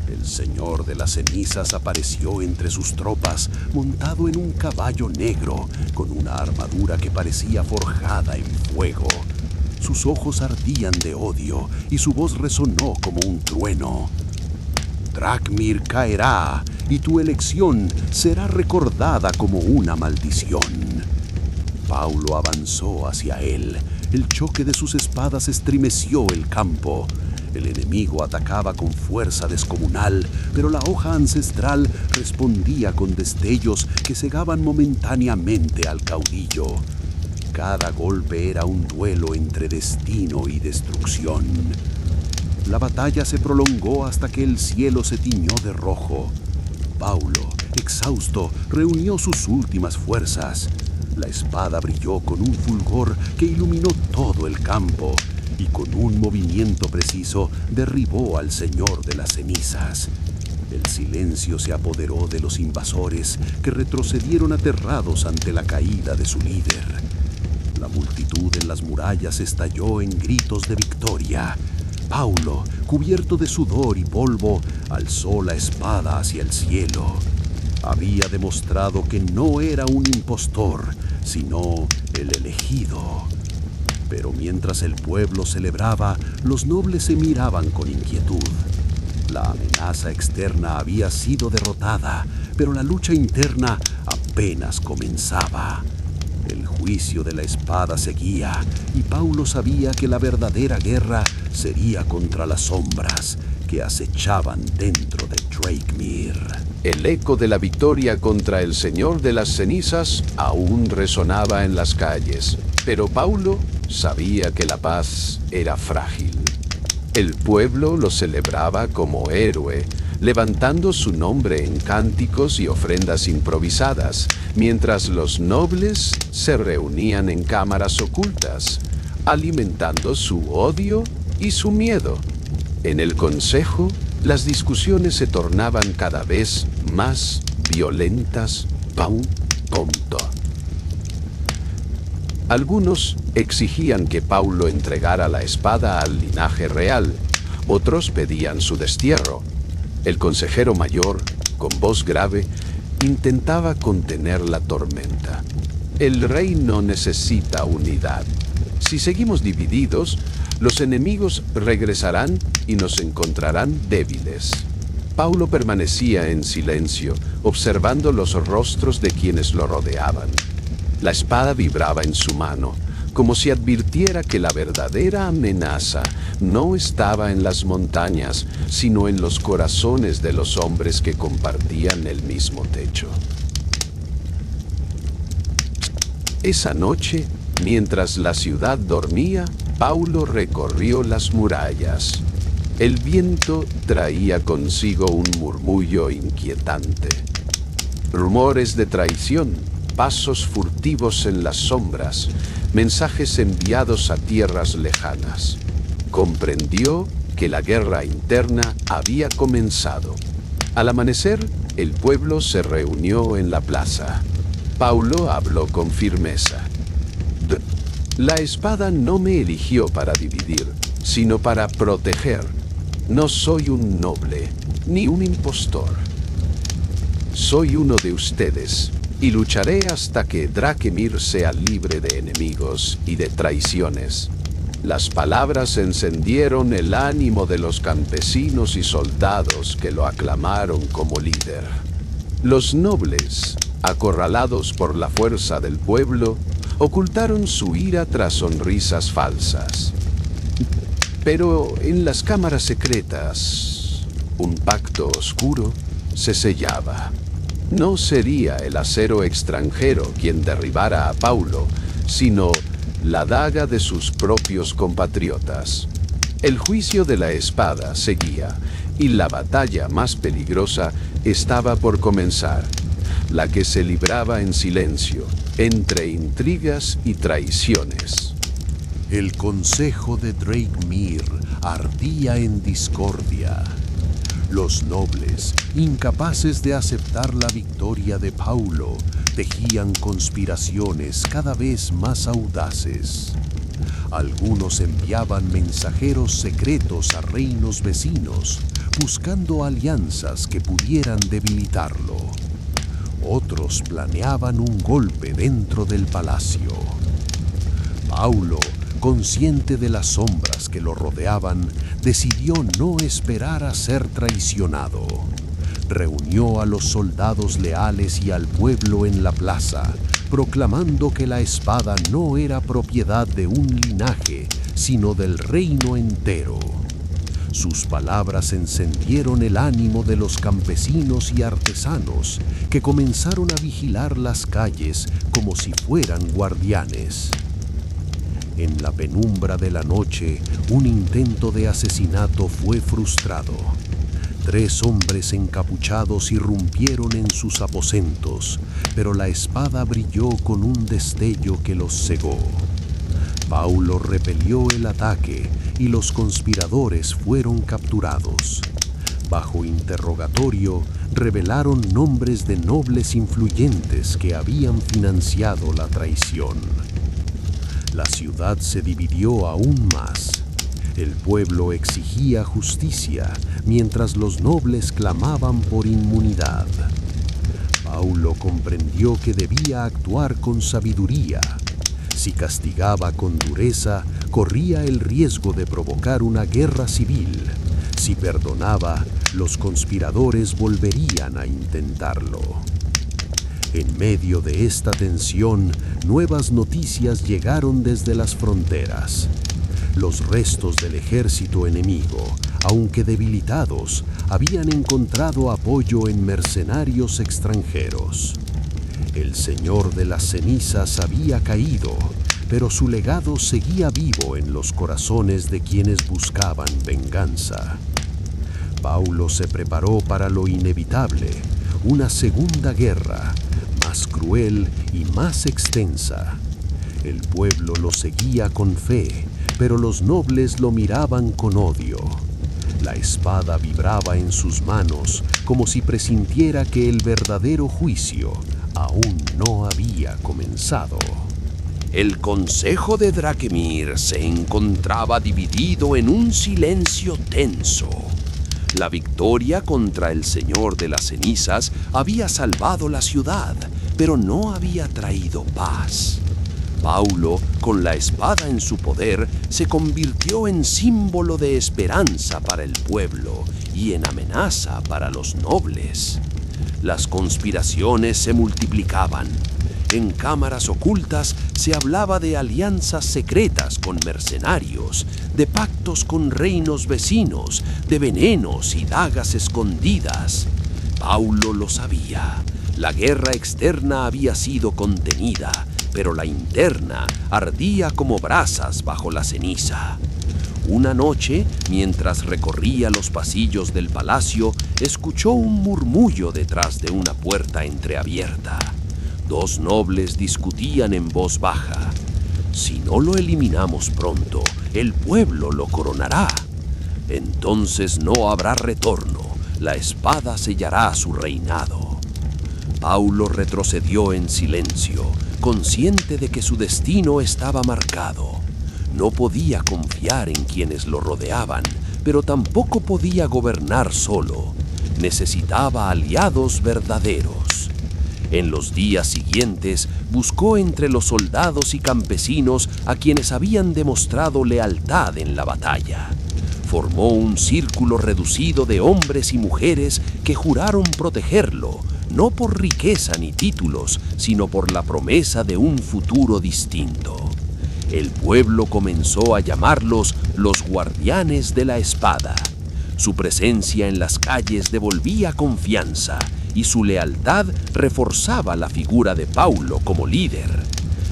El Señor de las Cenizas apareció entre sus tropas, montado en un caballo negro, con una armadura que parecía forjada en fuego. Sus ojos ardían de odio y su voz resonó como un trueno. Drakmir caerá y tu elección será recordada como una maldición. Paulo avanzó hacia él. El choque de sus espadas estremeció el campo. El enemigo atacaba con fuerza descomunal, pero la hoja ancestral respondía con destellos que cegaban momentáneamente al caudillo. Cada golpe era un duelo entre destino y destrucción. La batalla se prolongó hasta que el cielo se tiñó de rojo. Paulo, exhausto, reunió sus últimas fuerzas. La espada brilló con un fulgor que iluminó todo el campo y con un movimiento preciso derribó al Señor de las Cenizas. El silencio se apoderó de los invasores, que retrocedieron aterrados ante la caída de su líder. La multitud en las murallas estalló en gritos de victoria. Paulo, cubierto de sudor y polvo, alzó la espada hacia el cielo. Había demostrado que no era un impostor, sino el elegido. Pero mientras el pueblo celebraba, los nobles se miraban con inquietud. La amenaza externa había sido derrotada, pero la lucha interna apenas comenzaba. El juicio de la espada seguía, y Paulo sabía que la verdadera guerra sería contra las sombras que acechaban dentro de Drakmir. El eco de la victoria contra el Señor de las Cenizas aún resonaba en las calles, pero Paulo sabía que la paz era frágil. El pueblo lo celebraba como héroe, levantando su nombre en cánticos y ofrendas improvisadas, mientras los nobles se reunían en cámaras ocultas, alimentando su odio y su miedo. En el consejo, las discusiones se tornaban cada vez más violentas. Algunos exigían que Paulo entregara la espada al linaje real, otros pedían su destierro. El consejero mayor, con voz grave, intentaba contener la tormenta. El rey no necesita unidad. Si seguimos divididos, los enemigos regresarán y nos encontrarán débiles. Paulo permanecía en silencio, observando los rostros de quienes lo rodeaban. La espada vibraba en su mano, como si advirtiera que la verdadera amenaza no estaba en las montañas, sino en los corazones de los hombres que compartían el mismo techo. Esa noche, mientras la ciudad dormía, Paulo recorrió las murallas. El viento traía consigo un murmullo inquietante. Rumores de traición, pasos furtivos en las sombras, mensajes enviados a tierras lejanas. Comprendió que la guerra interna había comenzado. Al amanecer, el pueblo se reunió en la plaza. Paulo habló con firmeza. La espada no me eligió para dividir, sino para proteger. No soy un noble, ni un impostor. Soy uno de ustedes, y lucharé hasta que Drakmir sea libre de enemigos y de traiciones. Las palabras encendieron el ánimo de los campesinos y soldados que lo aclamaron como líder. Los nobles, acorralados por la fuerza del pueblo, ocultaron su ira tras sonrisas falsas. Pero en las cámaras secretas, un pacto oscuro se sellaba. No sería el acero extranjero quien derribara a Paulo, sino la daga de sus propios compatriotas. El juicio de la espada seguía, y la batalla más peligrosa estaba por comenzar, la que se libraba en silencio, entre intrigas y traiciones. El consejo de Drakemir ardía en discordia. Los nobles, incapaces de aceptar la victoria de Paulo, tejían conspiraciones cada vez más audaces. Algunos enviaban mensajeros secretos a reinos vecinos, buscando alianzas que pudieran debilitarlo. Otros planeaban un golpe dentro del palacio. Paulo, consciente de las sombras que lo rodeaban, decidió no esperar a ser traicionado. Reunió a los soldados leales y al pueblo en la plaza, proclamando que la espada no era propiedad de un linaje, sino del reino entero. Sus palabras encendieron el ánimo de los campesinos y artesanos, que comenzaron a vigilar las calles como si fueran guardianes. En la penumbra de la noche, un intento de asesinato fue frustrado. 3 hombres encapuchados irrumpieron en sus aposentos, pero la espada brilló con un destello que los cegó. Paulo repelió el ataque y los conspiradores fueron capturados. Bajo interrogatorio, revelaron nombres de nobles influyentes que habían financiado la traición. La ciudad se dividió aún más. El pueblo exigía justicia, mientras los nobles clamaban por inmunidad. Paulo comprendió que debía actuar con sabiduría. Si castigaba con dureza, corría el riesgo de provocar una guerra civil. Si perdonaba, los conspiradores volverían a intentarlo. En medio de esta tensión, nuevas noticias llegaron desde las fronteras. Los restos del ejército enemigo, aunque debilitados, habían encontrado apoyo en mercenarios extranjeros. El Señor de las Cenizas había caído, pero su legado seguía vivo en los corazones de quienes buscaban venganza. Paulo se preparó para lo inevitable, una segunda guerra, más cruel y más extensa. El pueblo lo seguía con fe, pero los nobles lo miraban con odio. La espada vibraba en sus manos como si presintiera que el verdadero juicio aún no había comenzado. El consejo de Drakemir se encontraba dividido en un silencio tenso. La victoria contra el Señor de las Cenizas había salvado la ciudad, pero no había traído paz. Paulo, con la espada en su poder, se convirtió en símbolo de esperanza para el pueblo y en amenaza para los nobles. Las conspiraciones se multiplicaban. En cámaras ocultas se hablaba de alianzas secretas con mercenarios, de pactos con reinos vecinos, de venenos y dagas escondidas. Paulo lo sabía. La guerra externa había sido contenida, pero la interna ardía como brasas bajo la ceniza. Una noche, mientras recorría los pasillos del palacio, escuchó un murmullo detrás de una puerta entreabierta. 2 nobles discutían en voz baja. Si no lo eliminamos pronto, el pueblo lo coronará. Entonces no habrá retorno. La espada sellará su reinado. Paulo retrocedió en silencio, consciente de que su destino estaba marcado. No podía confiar en quienes lo rodeaban, pero tampoco podía gobernar solo. Necesitaba aliados verdaderos. En los días siguientes buscó entre los soldados y campesinos a quienes habían demostrado lealtad en la batalla. Formó un círculo reducido de hombres y mujeres que juraron protegerlo, no por riqueza ni títulos, sino por la promesa de un futuro distinto. El pueblo comenzó a llamarlos los guardianes de la espada. Su presencia en las calles devolvía confianza y su lealtad reforzaba la figura de Paulo como líder.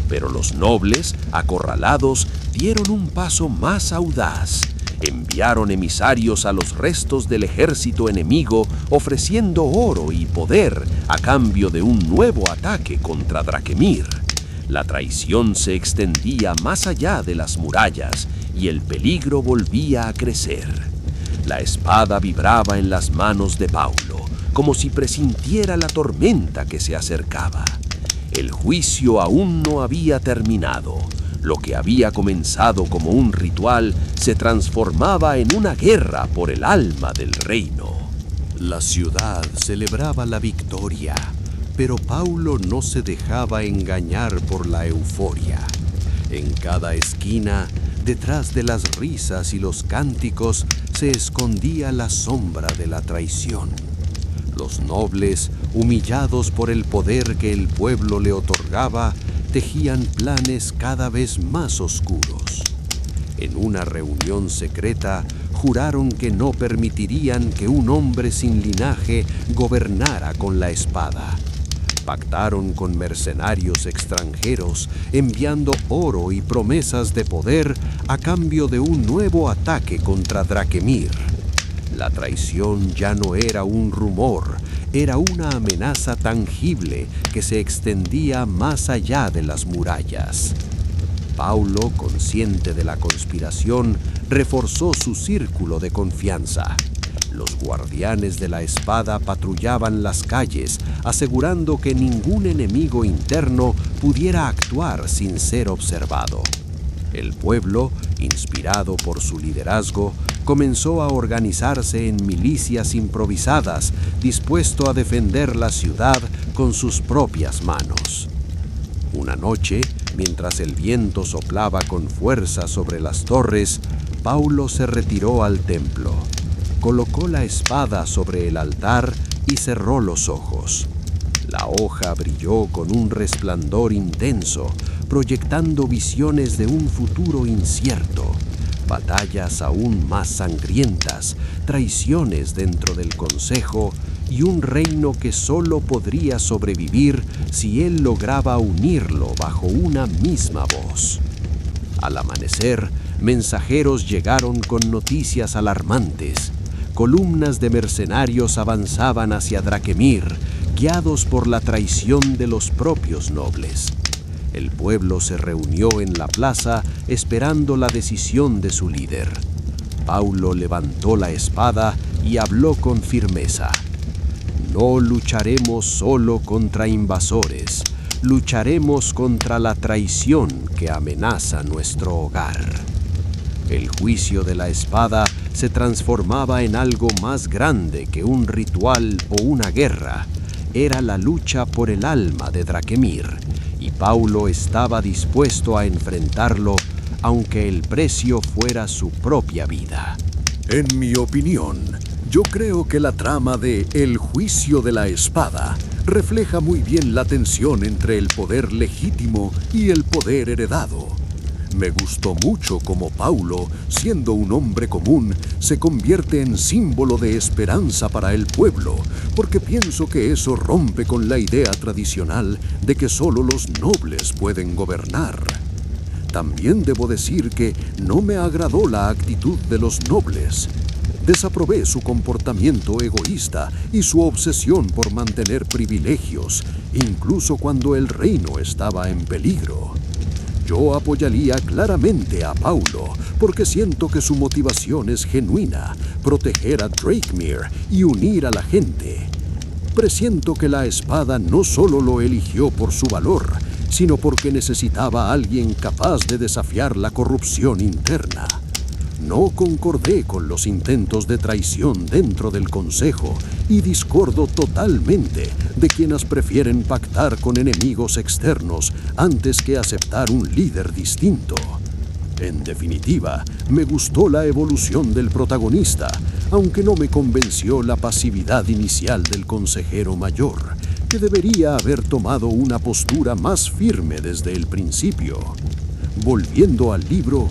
Pero los nobles, acorralados, dieron un paso más audaz. Enviaron emisarios a los restos del ejército enemigo ofreciendo oro y poder a cambio de un nuevo ataque contra Drakemir. La traición se extendía más allá de las murallas y el peligro volvía a crecer. La espada vibraba en las manos de Paulo, como si presintiera la tormenta que se acercaba. El juicio aún no había terminado. Lo que había comenzado como un ritual se transformaba en una guerra por el alma del reino. La ciudad celebraba la victoria, pero Paulo no se dejaba engañar por la euforia. En cada esquina, detrás de las risas y los cánticos, se escondía la sombra de la traición. Los nobles, humillados por el poder que el pueblo le otorgaba, tejían planes cada vez más oscuros. En una reunión secreta, juraron que no permitirían que un hombre sin linaje gobernara con la espada. Pactaron con mercenarios extranjeros, enviando oro y promesas de poder a cambio de un nuevo ataque contra Drakemir. La traición ya no era un rumor, era una amenaza tangible que se extendía más allá de las murallas. Paulo, consciente de la conspiración, reforzó su círculo de confianza. Los guardianes de la espada patrullaban las calles, asegurando que ningún enemigo interno pudiera actuar sin ser observado. El pueblo, inspirado por su liderazgo, comenzó a organizarse en milicias improvisadas, dispuesto a defender la ciudad con sus propias manos. Una noche, mientras el viento soplaba con fuerza sobre las torres, Paulo se retiró al templo. Colocó la espada sobre el altar y cerró los ojos. La hoja brilló con un resplandor intenso, proyectando visiones de un futuro incierto, batallas aún más sangrientas, traiciones dentro del consejo y un reino que solo podría sobrevivir si él lograba unirlo bajo una misma voz. Al amanecer, mensajeros llegaron con noticias alarmantes. Columnas de mercenarios avanzaban hacia Drakemir, guiados por la traición de los propios nobles. El pueblo se reunió en la plaza esperando la decisión de su líder. Paulo levantó la espada y habló con firmeza. No lucharemos solo contra invasores, lucharemos contra la traición que amenaza nuestro hogar. El juicio de la espada se transformaba en algo más grande que un ritual o una guerra. Era la lucha por el alma de Drakemir, y Paulo estaba dispuesto a enfrentarlo, aunque el precio fuera su propia vida. En mi opinión, yo creo que la trama de El juicio de la espada refleja muy bien la tensión entre el poder legítimo y el poder heredado. Me gustó mucho cómo Paulo, siendo un hombre común, se convierte en símbolo de esperanza para el pueblo, porque pienso que eso rompe con la idea tradicional de que solo los nobles pueden gobernar. También debo decir que no me agradó la actitud de los nobles. Desaprobé su comportamiento egoísta y su obsesión por mantener privilegios, incluso cuando el reino estaba en peligro. Yo apoyaría claramente a Paulo, porque siento que su motivación es genuina, proteger a Drakemir y unir a la gente. Presiento que la espada no solo lo eligió por su valor, sino porque necesitaba a alguien capaz de desafiar la corrupción interna. No concordé con los intentos de traición dentro del consejo y discordo totalmente de quienes prefieren pactar con enemigos externos antes que aceptar un líder distinto. En definitiva, me gustó la evolución del protagonista, aunque no me convenció la pasividad inicial del consejero mayor, que debería haber tomado una postura más firme desde el principio. Volviendo al libro,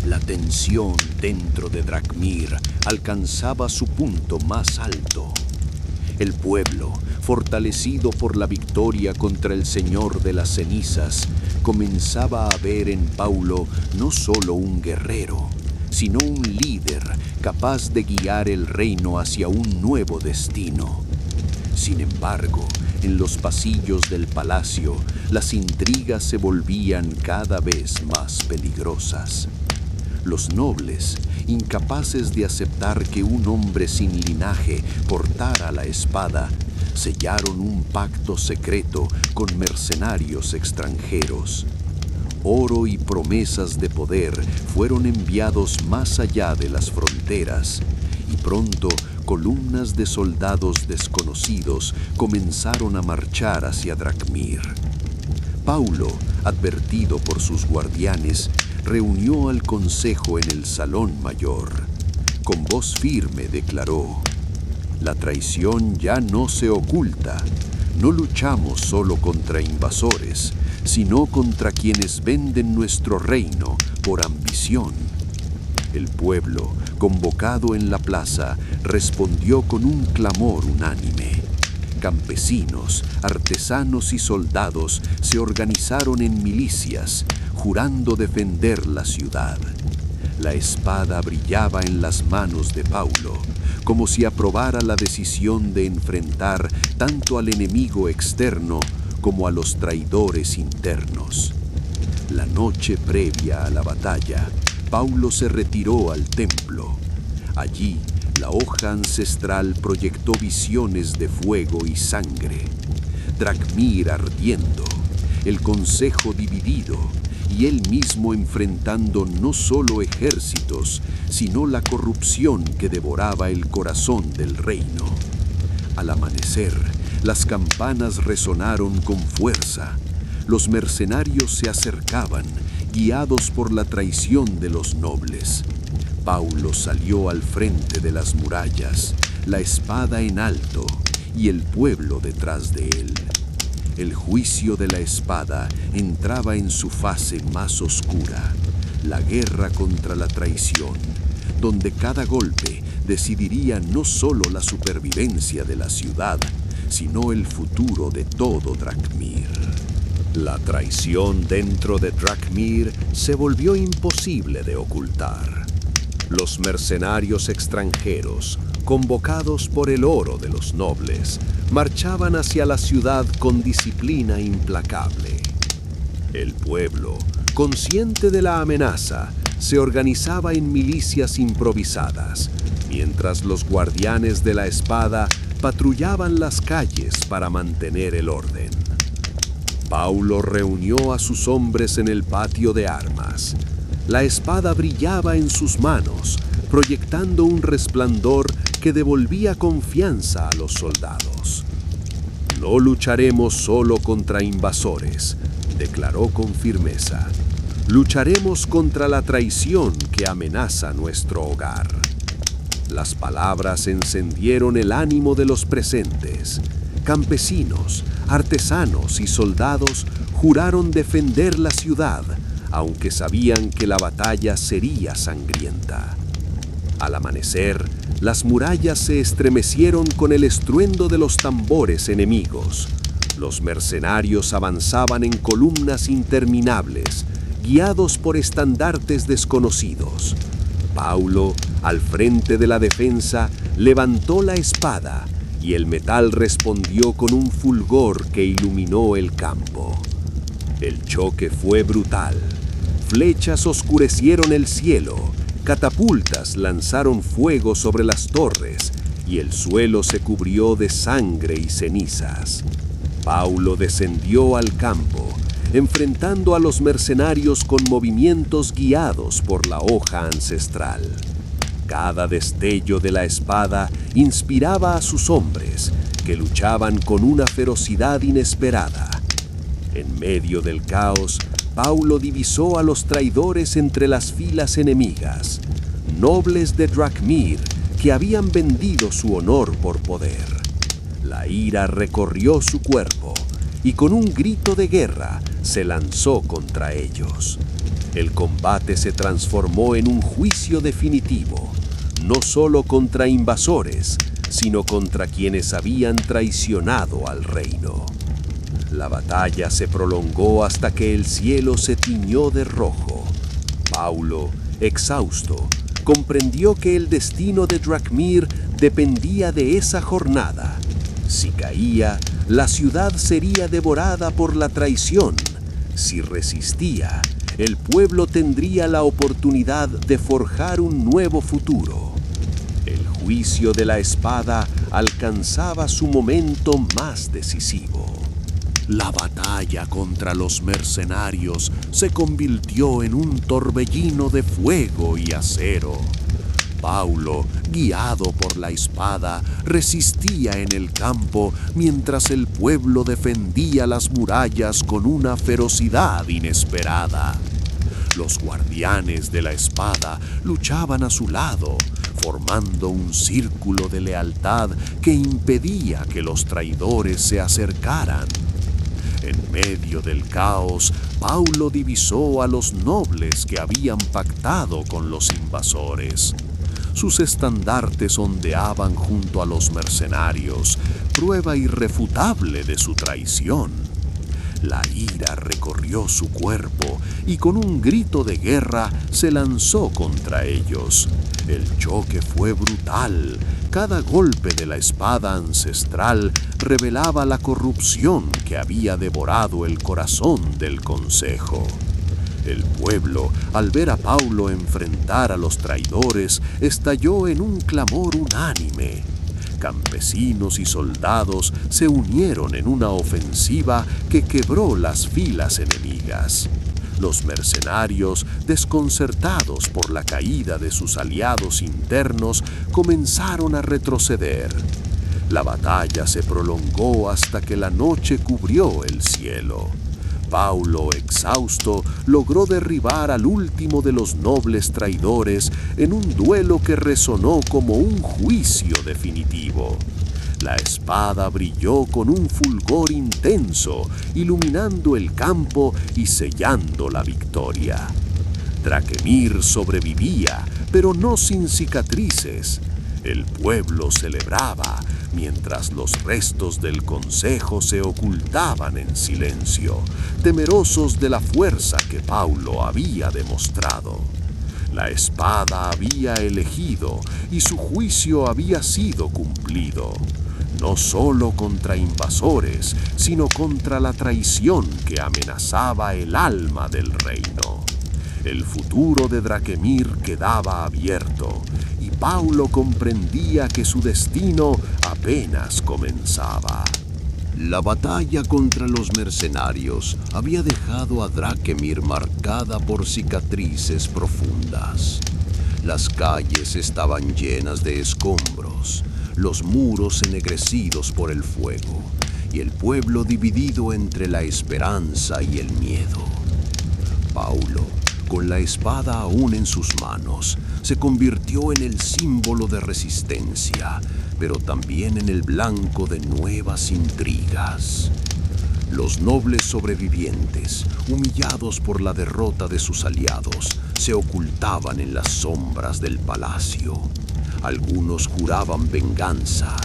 la tensión dentro de Drakmir alcanzaba su punto más alto. El pueblo, fortalecido por la victoria contra el Señor de las Cenizas, comenzaba a ver en Paulo no solo un guerrero, sino un líder capaz de guiar el reino hacia un nuevo destino. Sin embargo, en los pasillos del palacio, las intrigas se volvían cada vez más peligrosas. Los nobles, incapaces de aceptar que un hombre sin linaje portara la espada, sellaron un pacto secreto con mercenarios extranjeros. Oro y promesas de poder fueron enviados más allá de las fronteras, y pronto columnas de soldados desconocidos comenzaron a marchar hacia Drakmir. Paulo, advertido por sus guardianes, reunió al consejo en el salón mayor. Con voz firme declaró: «La traición ya no se oculta. No luchamos solo contra invasores, sino contra quienes venden nuestro reino por ambición». El pueblo, convocado en la plaza, respondió con un clamor unánime. Campesinos, artesanos y soldados se organizaron en milicias, jurando defender la ciudad. La espada brillaba en las manos de Paulo, como si aprobara la decisión de enfrentar tanto al enemigo externo como a los traidores internos. La noche previa a la batalla, Paulo se retiró al templo. Allí, la hoja ancestral proyectó visiones de fuego y sangre. Drakmir ardiendo, el consejo dividido y él mismo enfrentando no solo ejércitos, sino la corrupción que devoraba el corazón del reino. Al amanecer, las campanas resonaron con fuerza. Los mercenarios se acercaban, guiados por la traición de los nobles. Paulo salió al frente de las murallas, la espada en alto y el pueblo detrás de él. El juicio de la espada entraba en su fase más oscura, la guerra contra la traición, donde cada golpe decidiría no solo la supervivencia de la ciudad, sino el futuro de todo Drakmir. La traición dentro de Drakmir se volvió imposible de ocultar. Los mercenarios extranjeros, convocados por el oro de los nobles, marchaban hacia la ciudad con disciplina implacable. El pueblo, consciente de la amenaza, se organizaba en milicias improvisadas, mientras los guardianes de la espada patrullaban las calles para mantener el orden. Paulo reunió a sus hombres en el patio de armas. La espada brillaba en sus manos, proyectando un resplandor que devolvía confianza a los soldados. «No lucharemos solo contra invasores», declaró con firmeza. «Lucharemos contra la traición que amenaza nuestro hogar». Las palabras encendieron el ánimo de los presentes. Campesinos, artesanos y soldados juraron defender la ciudad, aunque sabían que la batalla sería sangrienta. Al amanecer, las murallas se estremecieron con el estruendo de los tambores enemigos. Los mercenarios avanzaban en columnas interminables, guiados por estandartes desconocidos. Paulo, al frente de la defensa, levantó la espada y el metal respondió con un fulgor que iluminó el campo. El choque fue brutal. Flechas oscurecieron el cielo, catapultas lanzaron fuego sobre las torres y el suelo se cubrió de sangre y cenizas. Paulo descendió al campo, enfrentando a los mercenarios con movimientos guiados por la hoja ancestral. Cada destello de la espada inspiraba a sus hombres, que luchaban con una ferocidad inesperada. En medio del caos, Paulo divisó a los traidores entre las filas enemigas, nobles de Drakmir que habían vendido su honor por poder. La ira recorrió su cuerpo y con un grito de guerra se lanzó contra ellos. El combate se transformó en un juicio definitivo, no solo contra invasores, sino contra quienes habían traicionado al reino. La batalla se prolongó hasta que el cielo se tiñó de rojo. Paulo, exhausto, comprendió que el destino de Drakmir dependía de esa jornada. Si caía, la ciudad sería devorada por la traición. Si resistía, el pueblo tendría la oportunidad de forjar un nuevo futuro. El juicio de la espada alcanzaba su momento más decisivo. La batalla contra los mercenarios se convirtió en un torbellino de fuego y acero. Paulo, guiado por la espada, resistía en el campo mientras el pueblo defendía las murallas con una ferocidad inesperada. Los guardianes de la espada luchaban a su lado, formando un círculo de lealtad que impedía que los traidores se acercaran. En medio del caos, Paulo divisó a los nobles que habían pactado con los invasores. Sus estandartes ondeaban junto a los mercenarios, prueba irrefutable de su traición. La ira recorrió su cuerpo y con un grito de guerra se lanzó contra ellos. El choque fue brutal. Cada golpe de la espada ancestral revelaba la corrupción que había devorado el corazón del consejo. El pueblo, al ver a Paulo enfrentar a los traidores, estalló en un clamor unánime. Campesinos y soldados se unieron en una ofensiva que quebró las filas enemigas. Los mercenarios, desconcertados por la caída de sus aliados internos, comenzaron a retroceder. La batalla se prolongó hasta que la noche cubrió el cielo. Paulo, exhausto, logró derribar al último de los nobles traidores en un duelo que resonó como un juicio definitivo. La espada brilló con un fulgor intenso, iluminando el campo y sellando la victoria. Drakemir sobrevivía, pero no sin cicatrices. El pueblo celebraba, mientras los restos del consejo se ocultaban en silencio, temerosos de la fuerza que Paulo había demostrado. La espada había elegido y su juicio había sido cumplido, no solo contra invasores, sino contra la traición que amenazaba el alma del reino. El futuro de Drakemir quedaba abierto, y Paulo comprendía que su destino apenas comenzaba. La batalla contra los mercenarios había dejado a Drakemir marcada por cicatrices profundas. Las calles estaban llenas de escombros, los muros ennegrecidos por el fuego, y el pueblo dividido entre la esperanza y el miedo. Paulo, con la espada aún en sus manos, se convirtió en el símbolo de resistencia, pero también en el blanco de nuevas intrigas. Los nobles sobrevivientes, humillados por la derrota de sus aliados, se ocultaban en las sombras del palacio. Algunos juraban venganza,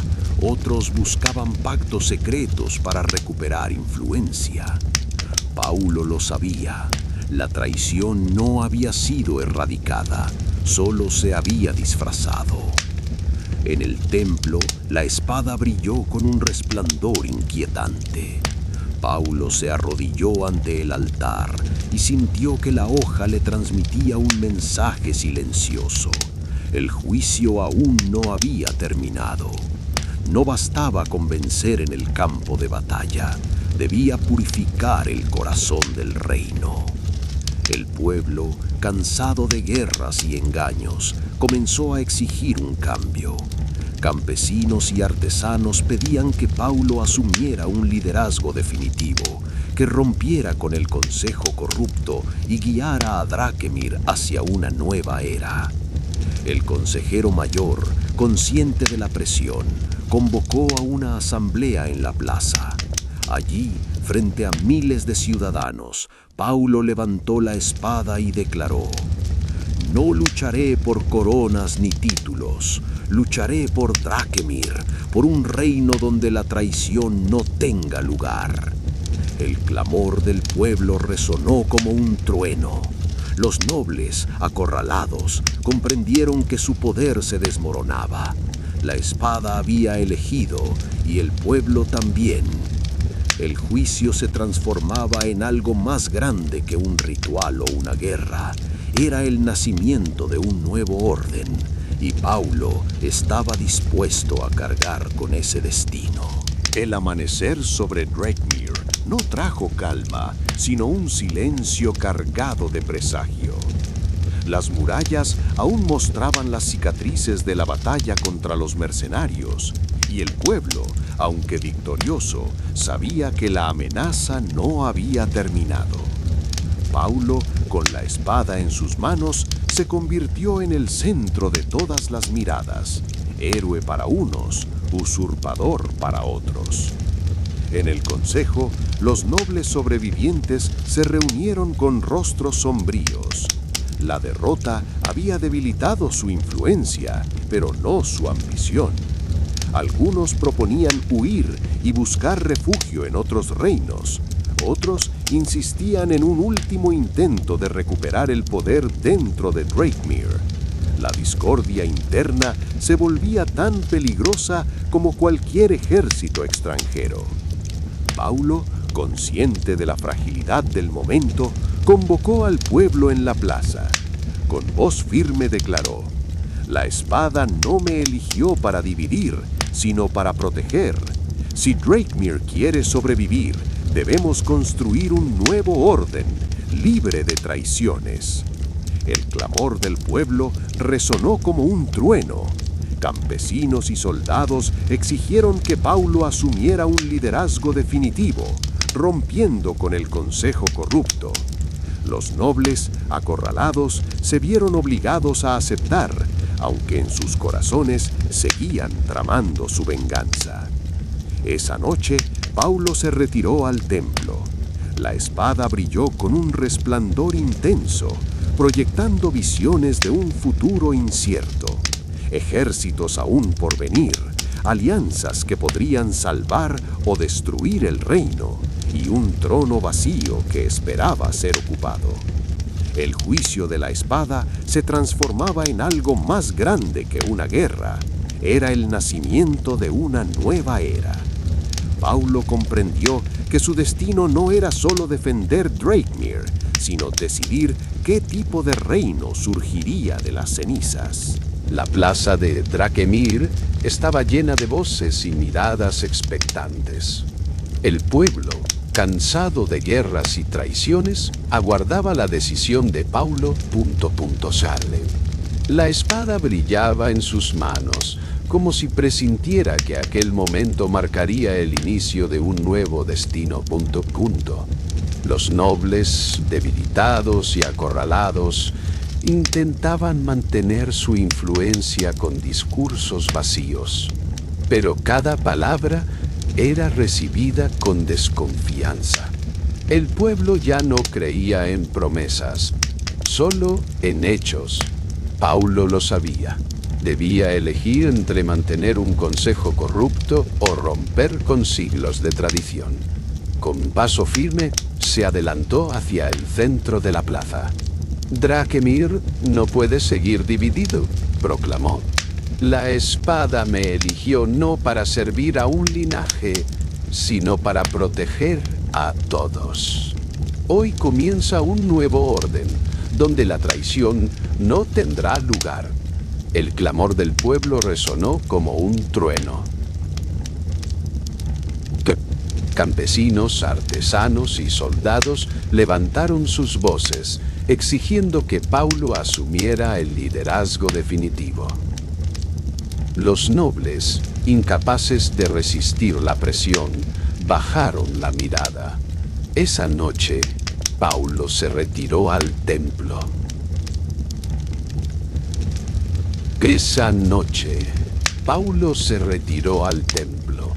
otros buscaban pactos secretos para recuperar influencia. Paulo lo sabía. La traición no había sido erradicada, solo se había disfrazado. En el templo, la espada brilló con un resplandor inquietante. Paulo se arrodilló ante el altar y sintió que la hoja le transmitía un mensaje silencioso. El juicio aún no había terminado. No bastaba con vencer en el campo de batalla, debía purificar el corazón del reino. El pueblo, cansado de guerras y engaños, comenzó a exigir un cambio. Campesinos y artesanos pedían que Paulo asumiera un liderazgo definitivo, que rompiera con el consejo corrupto y guiara a Drakemir hacia una nueva era. El consejero mayor, consciente de la presión, convocó a una asamblea en la plaza. Allí, frente a miles de ciudadanos, Paulo levantó la espada y declaró: «No lucharé por coronas ni títulos, lucharé por Drakemir, por un reino donde la traición no tenga lugar». El clamor del pueblo resonó como un trueno. Los nobles, acorralados, comprendieron que su poder se desmoronaba. La espada había elegido y el pueblo también. El juicio se transformaba en algo más grande que un ritual o una guerra. Era el nacimiento de un nuevo orden, y Paulo estaba dispuesto a cargar con ese destino. El amanecer sobre Drakemir no trajo calma, sino un silencio cargado de presagio. Las murallas aún mostraban las cicatrices de la batalla contra los mercenarios, y el pueblo, aunque victorioso, sabía que la amenaza no había terminado. Paulo, con la espada en sus manos, se convirtió en el centro de todas las miradas, héroe para unos, usurpador para otros. En el consejo, los nobles sobrevivientes se reunieron con rostros sombríos. La derrota había debilitado su influencia, pero no su ambición. Algunos proponían huir y buscar refugio en otros reinos. Otros insistían en un último intento de recuperar el poder dentro de Drakemir. La discordia interna se volvía tan peligrosa como cualquier ejército extranjero. Paulo, consciente de la fragilidad del momento, convocó al pueblo en la plaza. Con voz firme declaró: «La espada no me eligió para dividir, sino para proteger. Si Drakemir quiere sobrevivir, debemos construir un nuevo orden, libre de traiciones». El clamor del pueblo resonó como un trueno. Campesinos y soldados exigieron que Paulo asumiera un liderazgo definitivo, rompiendo con el consejo corrupto. Los nobles, acorralados, se vieron obligados a aceptar, aunque en sus corazones seguían tramando su venganza. Esa noche, Paulo se retiró al templo. La espada brilló con un resplandor intenso, proyectando visiones de un futuro incierto, ejércitos aún por venir, alianzas que podrían salvar o destruir el reino, y un trono vacío que esperaba ser ocupado. El juicio de la espada se transformaba en algo más grande que una guerra. Era el nacimiento de una nueva era. Paulo comprendió que su destino no era solo defender Drakemir, sino decidir qué tipo de reino surgiría de las cenizas. La plaza de Drakemir estaba llena de voces y miradas expectantes. El pueblo, cansado de guerras y traiciones, aguardaba la decisión de Paulo. La espada brillaba en sus manos, como si presintiera que aquel momento marcaría el inicio de un nuevo destino. Los nobles, debilitados y acorralados, intentaban mantener su influencia con discursos vacíos, pero cada palabra era recibida con desconfianza. El pueblo ya no creía en promesas, solo en hechos. Paulo lo sabía. Debía elegir entre mantener un consejo corrupto o romper con siglos de tradición. Con paso firme, se adelantó hacia el centro de la plaza. «Drakemir no puede seguir dividido», proclamó. «La espada me eligió no para servir a un linaje, sino para proteger a todos. Hoy comienza un nuevo orden, donde la traición no tendrá lugar». El clamor del pueblo resonó como un trueno. Campesinos, artesanos y soldados levantaron sus voces, exigiendo que Paulo asumiera el liderazgo definitivo. Los nobles, incapaces de resistir la presión, bajaron la mirada. Esa noche, Paulo se retiró al templo. Esa noche, Paulo se retiró al templo.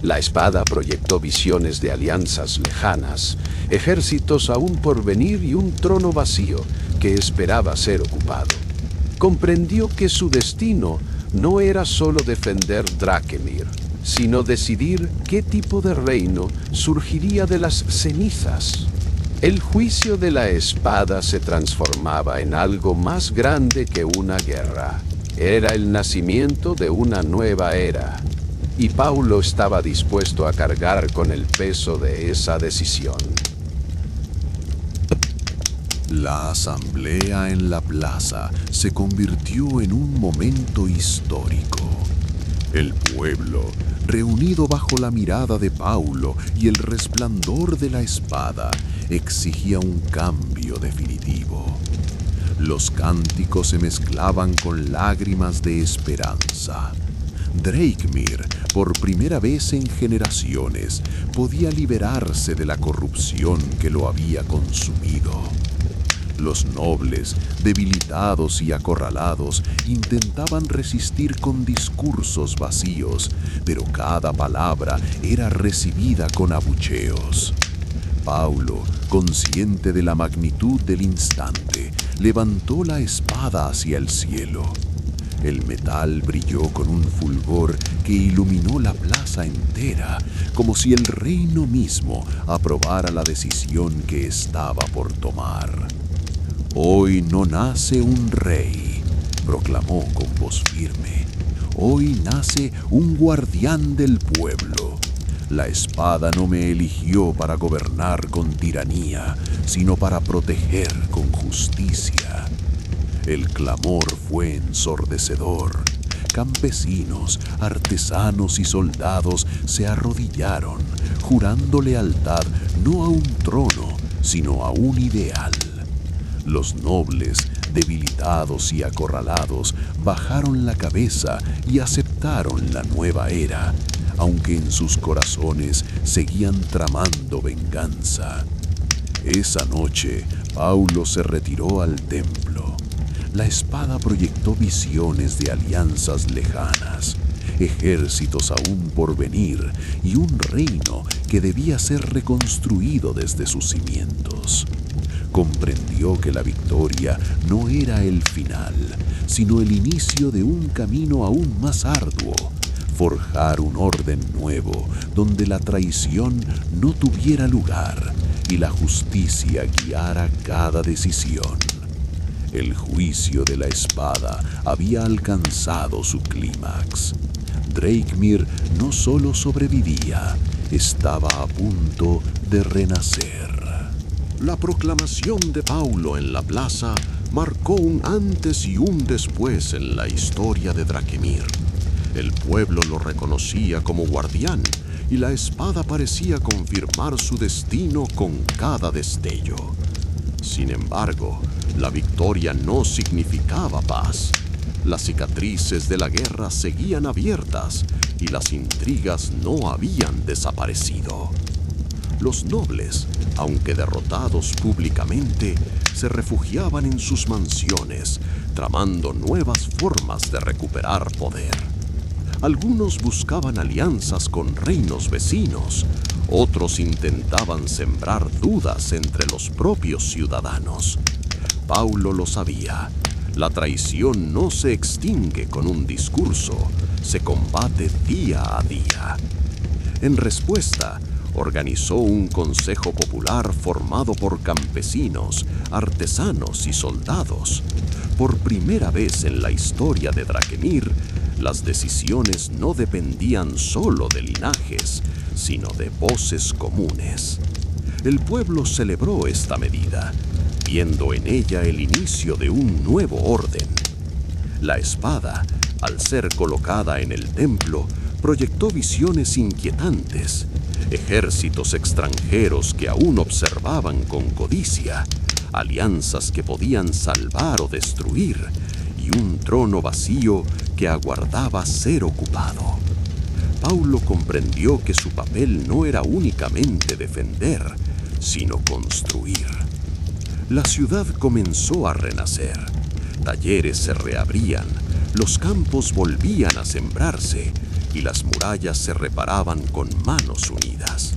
La espada proyectó visiones de alianzas lejanas, ejércitos aún por venir y un trono vacío que esperaba ser ocupado. Comprendió que su destino no era solo defender Drakemir, sino decidir qué tipo de reino surgiría de las cenizas. El juicio de la espada se transformaba en algo más grande que una guerra. Era el nacimiento de una nueva era, y Paulo estaba dispuesto a cargar con el peso de esa decisión. La asamblea en la plaza se convirtió en un momento histórico. El pueblo, reunido bajo la mirada de Paulo y el resplandor de la espada, exigía un cambio definitivo. Los cánticos se mezclaban con lágrimas de esperanza. Drakemir, por primera vez en generaciones, podía liberarse de la corrupción que lo había consumido. Los nobles, debilitados y acorralados, intentaban resistir con discursos vacíos, pero cada palabra era recibida con abucheos. Paulo, consciente de la magnitud del instante, levantó la espada hacia el cielo. El metal brilló con un fulgor que iluminó la plaza entera, como si el reino mismo aprobara la decisión que estaba por tomar. «Hoy no nace un rey», proclamó con voz firme. «Hoy nace un guardián del pueblo. La espada no me eligió para gobernar con tiranía, sino para proteger con justicia». El clamor fue ensordecedor. Campesinos, artesanos y soldados se arrodillaron, jurando lealtad no a un trono, sino a un ideal. Los nobles, debilitados y acorralados, bajaron la cabeza y aceptaron la nueva era, aunque en sus corazones seguían tramando venganza. Esa noche, Paulo se retiró al templo. La espada proyectó visiones de alianzas lejanas, ejércitos aún por venir y un reino que debía ser reconstruido desde sus cimientos. Comprendió que la victoria no era el final, sino el inicio de un camino aún más arduo: forjar un orden nuevo donde la traición no tuviera lugar y la justicia guiara cada decisión. El juicio de la espada había alcanzado su clímax. Drakemir no solo sobrevivía, estaba a punto de renacer. La proclamación de Paulo en la plaza marcó un antes y un después en la historia de Drakemir. El pueblo lo reconocía como guardián y la espada parecía confirmar su destino con cada destello. Sin embargo, la victoria no significaba paz. Las cicatrices de la guerra seguían abiertas y las intrigas no habían desaparecido. Los nobles, aunque derrotados públicamente, se refugiaban en sus mansiones, tramando nuevas formas de recuperar poder. Algunos buscaban alianzas con reinos vecinos, otros intentaban sembrar dudas entre los propios ciudadanos. Paulo lo sabía. La traición no se extingue con un discurso, se combate día a día. En respuesta, organizó un consejo popular formado por campesinos, artesanos y soldados. Por primera vez en la historia de Drakemir, las decisiones no dependían solo de linajes, sino de voces comunes. El pueblo celebró esta medida, viendo en ella el inicio de un nuevo orden. La espada, al ser colocada en el templo, proyectó visiones inquietantes: ejércitos extranjeros que aún observaban con codicia, alianzas que podían salvar o destruir, y un trono vacío que aguardaba ser ocupado. Paulo comprendió que su papel no era únicamente defender, sino construir. La ciudad comenzó a renacer. Talleres se reabrían, los campos volvían a sembrarse, y las murallas se reparaban con manos unidas.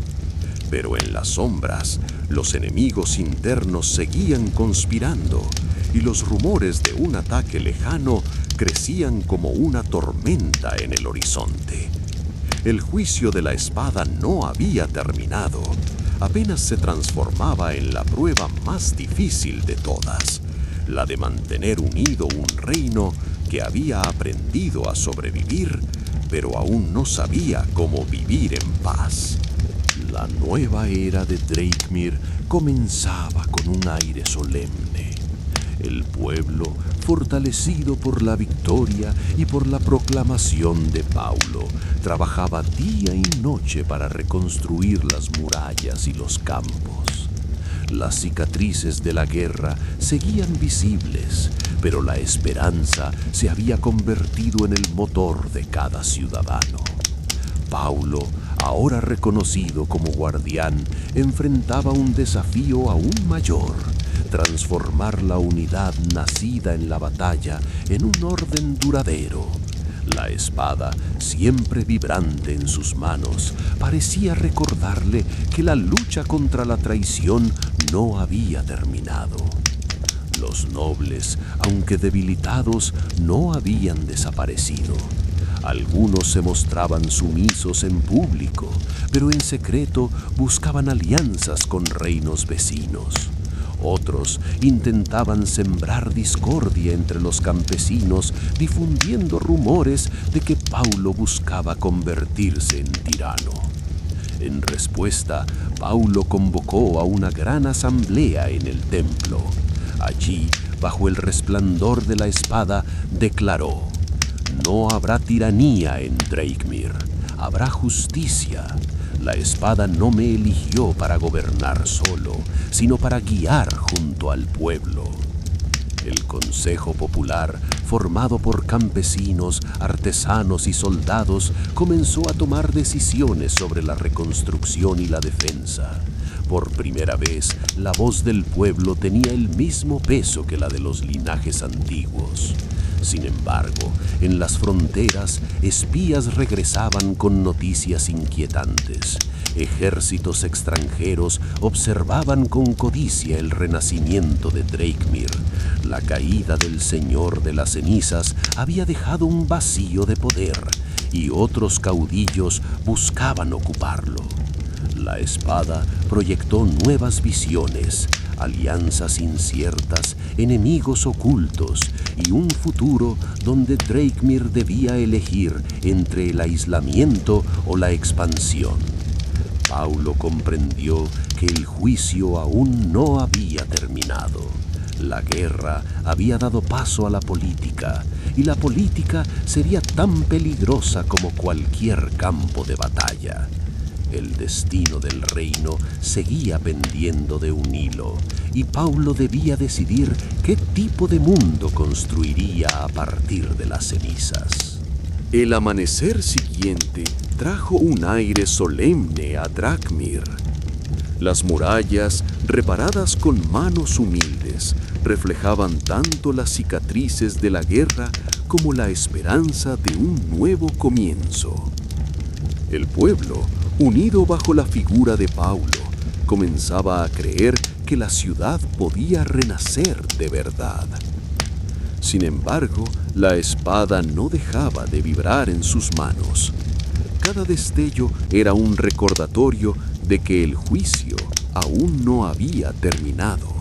Pero en las sombras, los enemigos internos seguían conspirando y los rumores de un ataque lejano crecían como una tormenta en el horizonte. El juicio de la espada no había terminado, apenas se transformaba en la prueba más difícil de todas, la de mantener unido un reino que había aprendido a sobrevivir, pero aún no sabía cómo vivir en paz. La nueva era de Drakemir comenzaba con un aire solemne. El pueblo, fortalecido por la victoria y por la proclamación de Paulo, trabajaba día y noche para reconstruir las murallas y los campos. Las cicatrices de la guerra seguían visibles, pero la esperanza se había convertido en el motor de cada ciudadano. Paulo, ahora reconocido como guardián, enfrentaba un desafío aún mayor: transformar la unidad nacida en la batalla en un orden duradero. La espada, siempre vibrante en sus manos, parecía recordarle que la lucha contra la traición no había terminado. Los nobles, aunque debilitados, no habían desaparecido. Algunos se mostraban sumisos en público, pero en secreto buscaban alianzas con reinos vecinos. Otros intentaban sembrar discordia entre los campesinos, difundiendo rumores de que Paulo buscaba convertirse en tirano. En respuesta, Paulo convocó a una gran asamblea en el templo. Allí, bajo el resplandor de la espada, declaró: «No habrá tiranía en Drakemir, habrá justicia. La espada no me eligió para gobernar solo, sino para guiar junto al pueblo». El Consejo Popular, formado por campesinos, artesanos y soldados, comenzó a tomar decisiones sobre la reconstrucción y la defensa. Por primera vez, la voz del pueblo tenía el mismo peso que la de los linajes antiguos. Sin embargo, en las fronteras, espías regresaban con noticias inquietantes. Ejércitos extranjeros observaban con codicia el renacimiento de Drakemir. La caída del Señor de las Cenizas había dejado un vacío de poder, y otros caudillos buscaban ocuparlo. La espada proyectó nuevas visiones, alianzas inciertas, enemigos ocultos y un futuro donde Drakemir debía elegir entre el aislamiento o la expansión. Paulo comprendió que el juicio aún no había terminado. La guerra había dado paso a la política, y la política sería tan peligrosa como cualquier campo de batalla. El destino del reino seguía pendiendo de un hilo, y Paulo debía decidir qué tipo de mundo construiría a partir de las cenizas. El amanecer siguiente trajo un aire solemne a Drakemir. Las murallas, reparadas con manos humildes, reflejaban tanto las cicatrices de la guerra como la esperanza de un nuevo comienzo. El pueblo, unido bajo la figura de Paulo, comenzaba a creer que la ciudad podía renacer de verdad. Sin embargo, la espada no dejaba de vibrar en sus manos. Cada destello era un recordatorio de que el juicio aún no había terminado.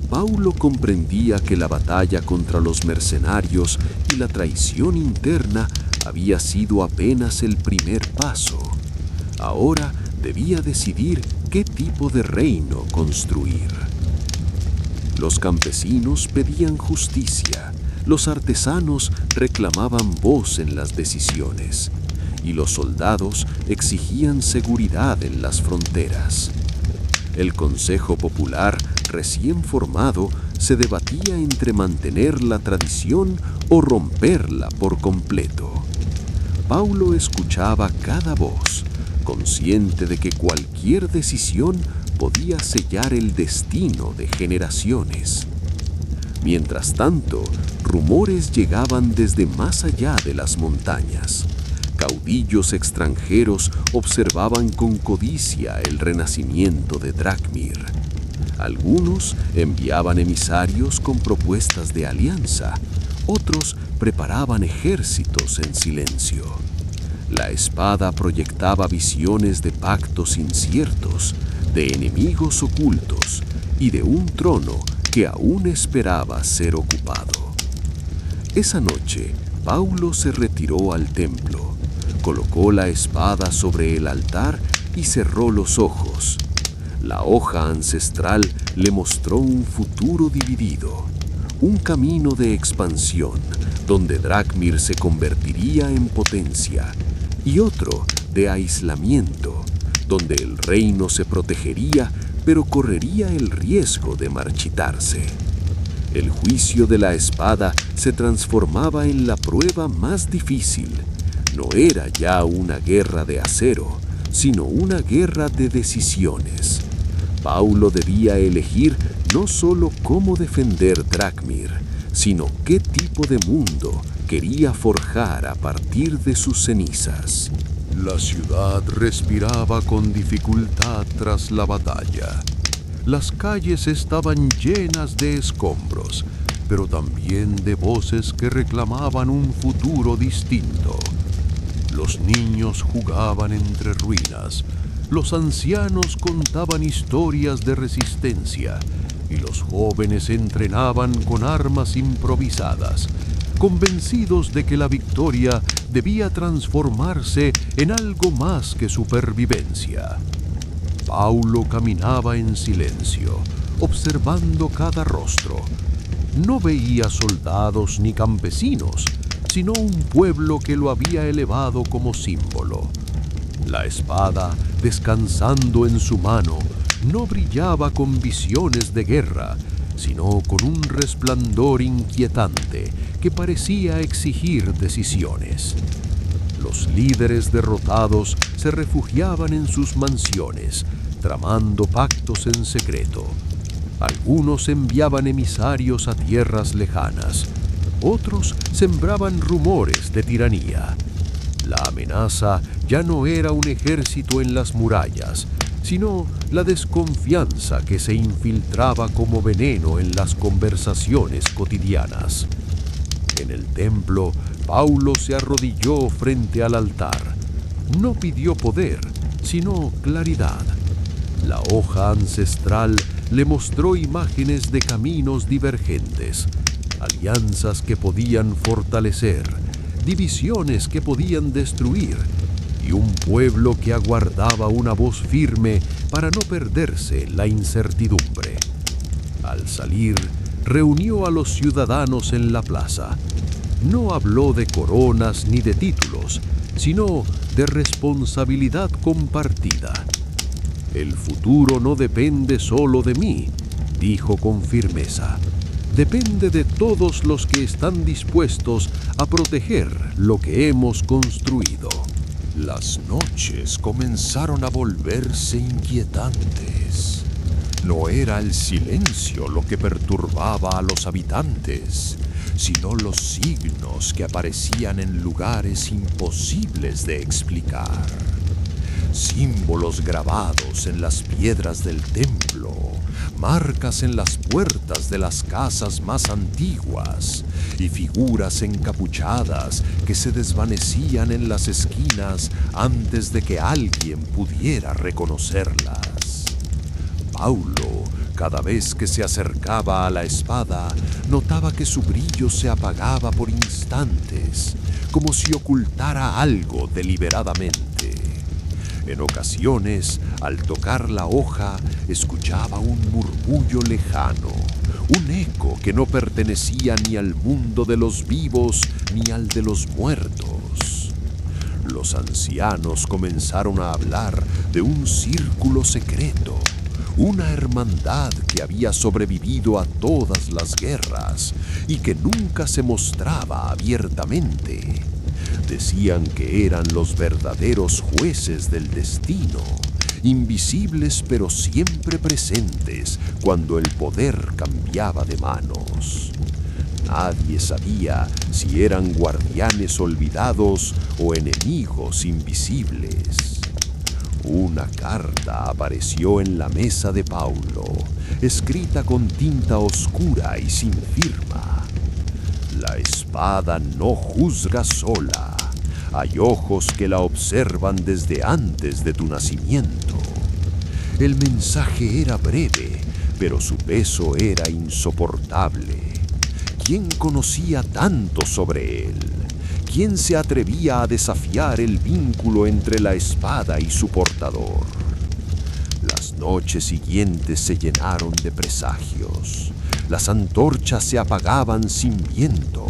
Paulo comprendía que la batalla contra los mercenarios y la traición interna había sido apenas el primer paso. Ahora debía decidir qué tipo de reino construir. Los campesinos pedían justicia, los artesanos reclamaban voz en las decisiones, y los soldados exigían seguridad en las fronteras. El Consejo Popular, recién formado, se debatía entre mantener la tradición o romperla por completo. Paulo escuchaba cada voz, consciente de que cualquier decisión podía sellar el destino de generaciones. Mientras tanto, rumores llegaban desde más allá de las montañas. caudillos extranjeros observaban con codicia el renacimiento de Drakmir. Algunos enviaban emisarios con propuestas de alianza, otros preparaban ejércitos en silencio. La espada proyectaba visiones de pactos inciertos, de enemigos ocultos y de un trono que aún esperaba ser ocupado. Esa noche, Paulo se retiró al templo, colocó la espada sobre el altar y cerró los ojos. La hoja ancestral le mostró un futuro dividido, un camino de expansión donde Drakmir se convertiría en potencia y otro de aislamiento, donde el reino se protegería pero correría el riesgo de marchitarse. El juicio de la espada se transformaba en la prueba más difícil. No era ya una guerra de acero, sino una guerra de decisiones. Paulo debía elegir no solo cómo defender Drakmir, sino qué tipo de mundo quería forjar a partir de sus cenizas. La ciudad respiraba con dificultad tras la batalla. Las calles estaban llenas de escombros, pero también de voces que reclamaban un futuro distinto. Los niños jugaban entre ruinas, los ancianos contaban historias de resistencia y los jóvenes entrenaban con armas improvisadas, convencidos de que la victoria debía transformarse en algo más que supervivencia. Paulo caminaba en silencio, observando cada rostro. No veía soldados ni campesinos, sino un pueblo que lo había elevado como símbolo. La espada, descansando en su mano, no brillaba con visiones de guerra, sino con un resplandor inquietante que parecía exigir decisiones. Los líderes derrotados se refugiaban en sus mansiones, tramando pactos en secreto. Algunos enviaban emisarios a tierras lejanas, otros sembraban rumores de tiranía. La amenaza ya no era un ejército en las murallas, sino la desconfianza que se infiltraba como veneno en las conversaciones cotidianas. En el templo, Paulo se arrodilló frente al altar. No pidió poder, sino claridad. La hoja ancestral le mostró imágenes de caminos divergentes, alianzas que podían fortalecer, divisiones que podían destruir, y un pueblo que aguardaba una voz firme para no perderse en la incertidumbre. Al salir, reunió a los ciudadanos en la plaza. No habló de coronas ni de títulos, sino de responsabilidad compartida. El futuro no depende solo de mí, dijo con firmeza. Depende de todos los que están dispuestos a proteger lo que hemos construido. Las noches comenzaron a volverse inquietantes. No era el silencio lo que perturbaba a los habitantes, sino los signos que aparecían en lugares imposibles de explicar. Símbolos grabados en las piedras del templo, marcas en las puertas de las casas más antiguas y figuras encapuchadas que se desvanecían en las esquinas antes de que alguien pudiera reconocerlas. Paulo, cada vez que se acercaba a la espada, notaba que su brillo se apagaba por instantes, como si ocultara algo deliberadamente. En ocasiones, al tocar la hoja, escuchaba un murmullo lejano, un eco que no pertenecía ni al mundo de los vivos ni al de los muertos. Los ancianos comenzaron a hablar de un círculo secreto, una hermandad que había sobrevivido a todas las guerras y que nunca se mostraba abiertamente. Decían que eran los verdaderos jueces del destino, invisibles pero siempre presentes cuando el poder cambiaba de manos. Nadie sabía si eran guardianes olvidados o enemigos invisibles. Una carta apareció en la mesa de Paulo, escrita con tinta oscura y sin firma. La espada no juzga sola. Hay ojos que la observan desde antes de tu nacimiento. El mensaje era breve, pero su peso era insoportable. ¿Quién conocía tanto sobre él? ¿Quién se atrevía a desafiar el vínculo entre la espada y su portador? Las noches siguientes se llenaron de presagios. Las antorchas se apagaban sin viento.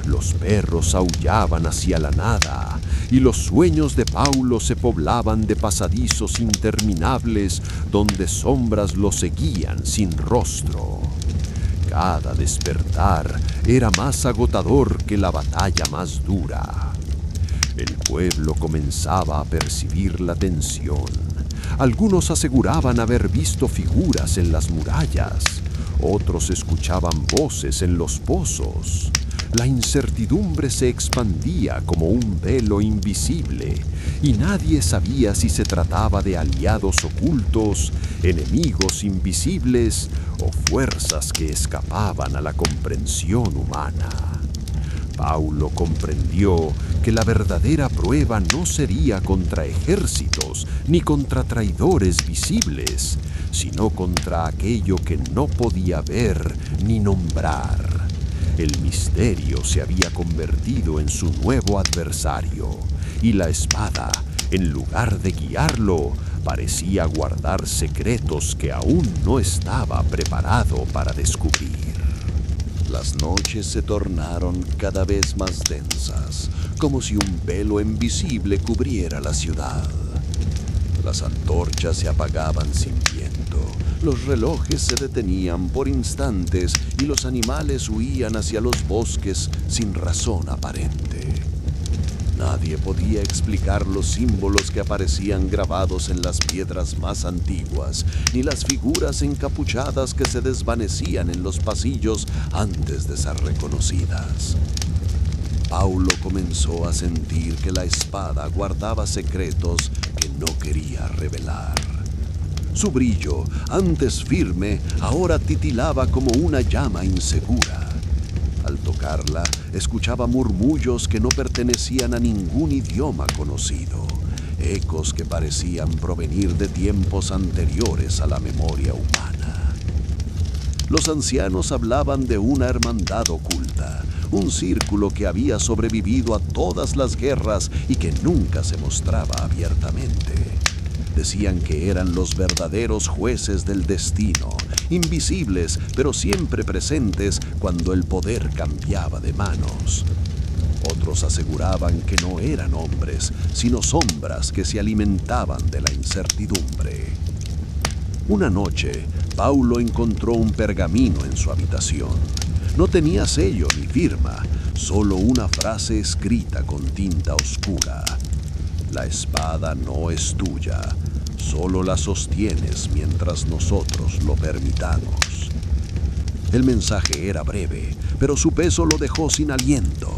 Los perros aullaban hacia la nada, y los sueños de Paulo se poblaban de pasadizos interminables donde sombras lo seguían sin rostro. Cada despertar era más agotador que la batalla más dura. El pueblo comenzaba a percibir la tensión. Algunos aseguraban haber visto figuras en las murallas, otros escuchaban voces en los pozos. La incertidumbre se expandía como un velo invisible, y nadie sabía si se trataba de aliados ocultos, enemigos invisibles o fuerzas que escapaban a la comprensión humana. Paulo comprendió que la verdadera prueba no sería contra ejércitos ni contra traidores visibles, sino contra aquello que no podía ver ni nombrar. El misterio se había convertido en su nuevo adversario, y la espada, en lugar de guiarlo, parecía guardar secretos que aún no estaba preparado para descubrir. Las noches se tornaron cada vez más densas, como si un velo invisible cubriera la ciudad. Las antorchas se apagaban sin viento, los relojes se detenían por instantes y los animales huían hacia los bosques sin razón aparente. Nadie podía explicar los símbolos que aparecían grabados en las piedras más antiguas, ni las figuras encapuchadas que se desvanecían en los pasillos antes de ser reconocidas. Paulo comenzó a sentir que la espada guardaba secretos que no quería revelar. Su brillo, antes firme, ahora titilaba como una llama insegura. Al tocarla, escuchaba murmullos que no pertenecían a ningún idioma conocido, ecos que parecían provenir de tiempos anteriores a la memoria humana. Los ancianos hablaban de una hermandad oculta, un círculo que había sobrevivido a todas las guerras y que nunca se mostraba abiertamente. Decían que eran los verdaderos jueces del destino, invisibles pero siempre presentes cuando el poder cambiaba de manos. Otros aseguraban que no eran hombres, sino sombras que se alimentaban de la incertidumbre. Una noche, Paulo encontró un pergamino en su habitación. No tenía sello ni firma, solo una frase escrita con tinta oscura. La espada no es tuya, solo la sostienes mientras nosotros lo permitamos. El mensaje era breve, pero su peso lo dejó sin aliento.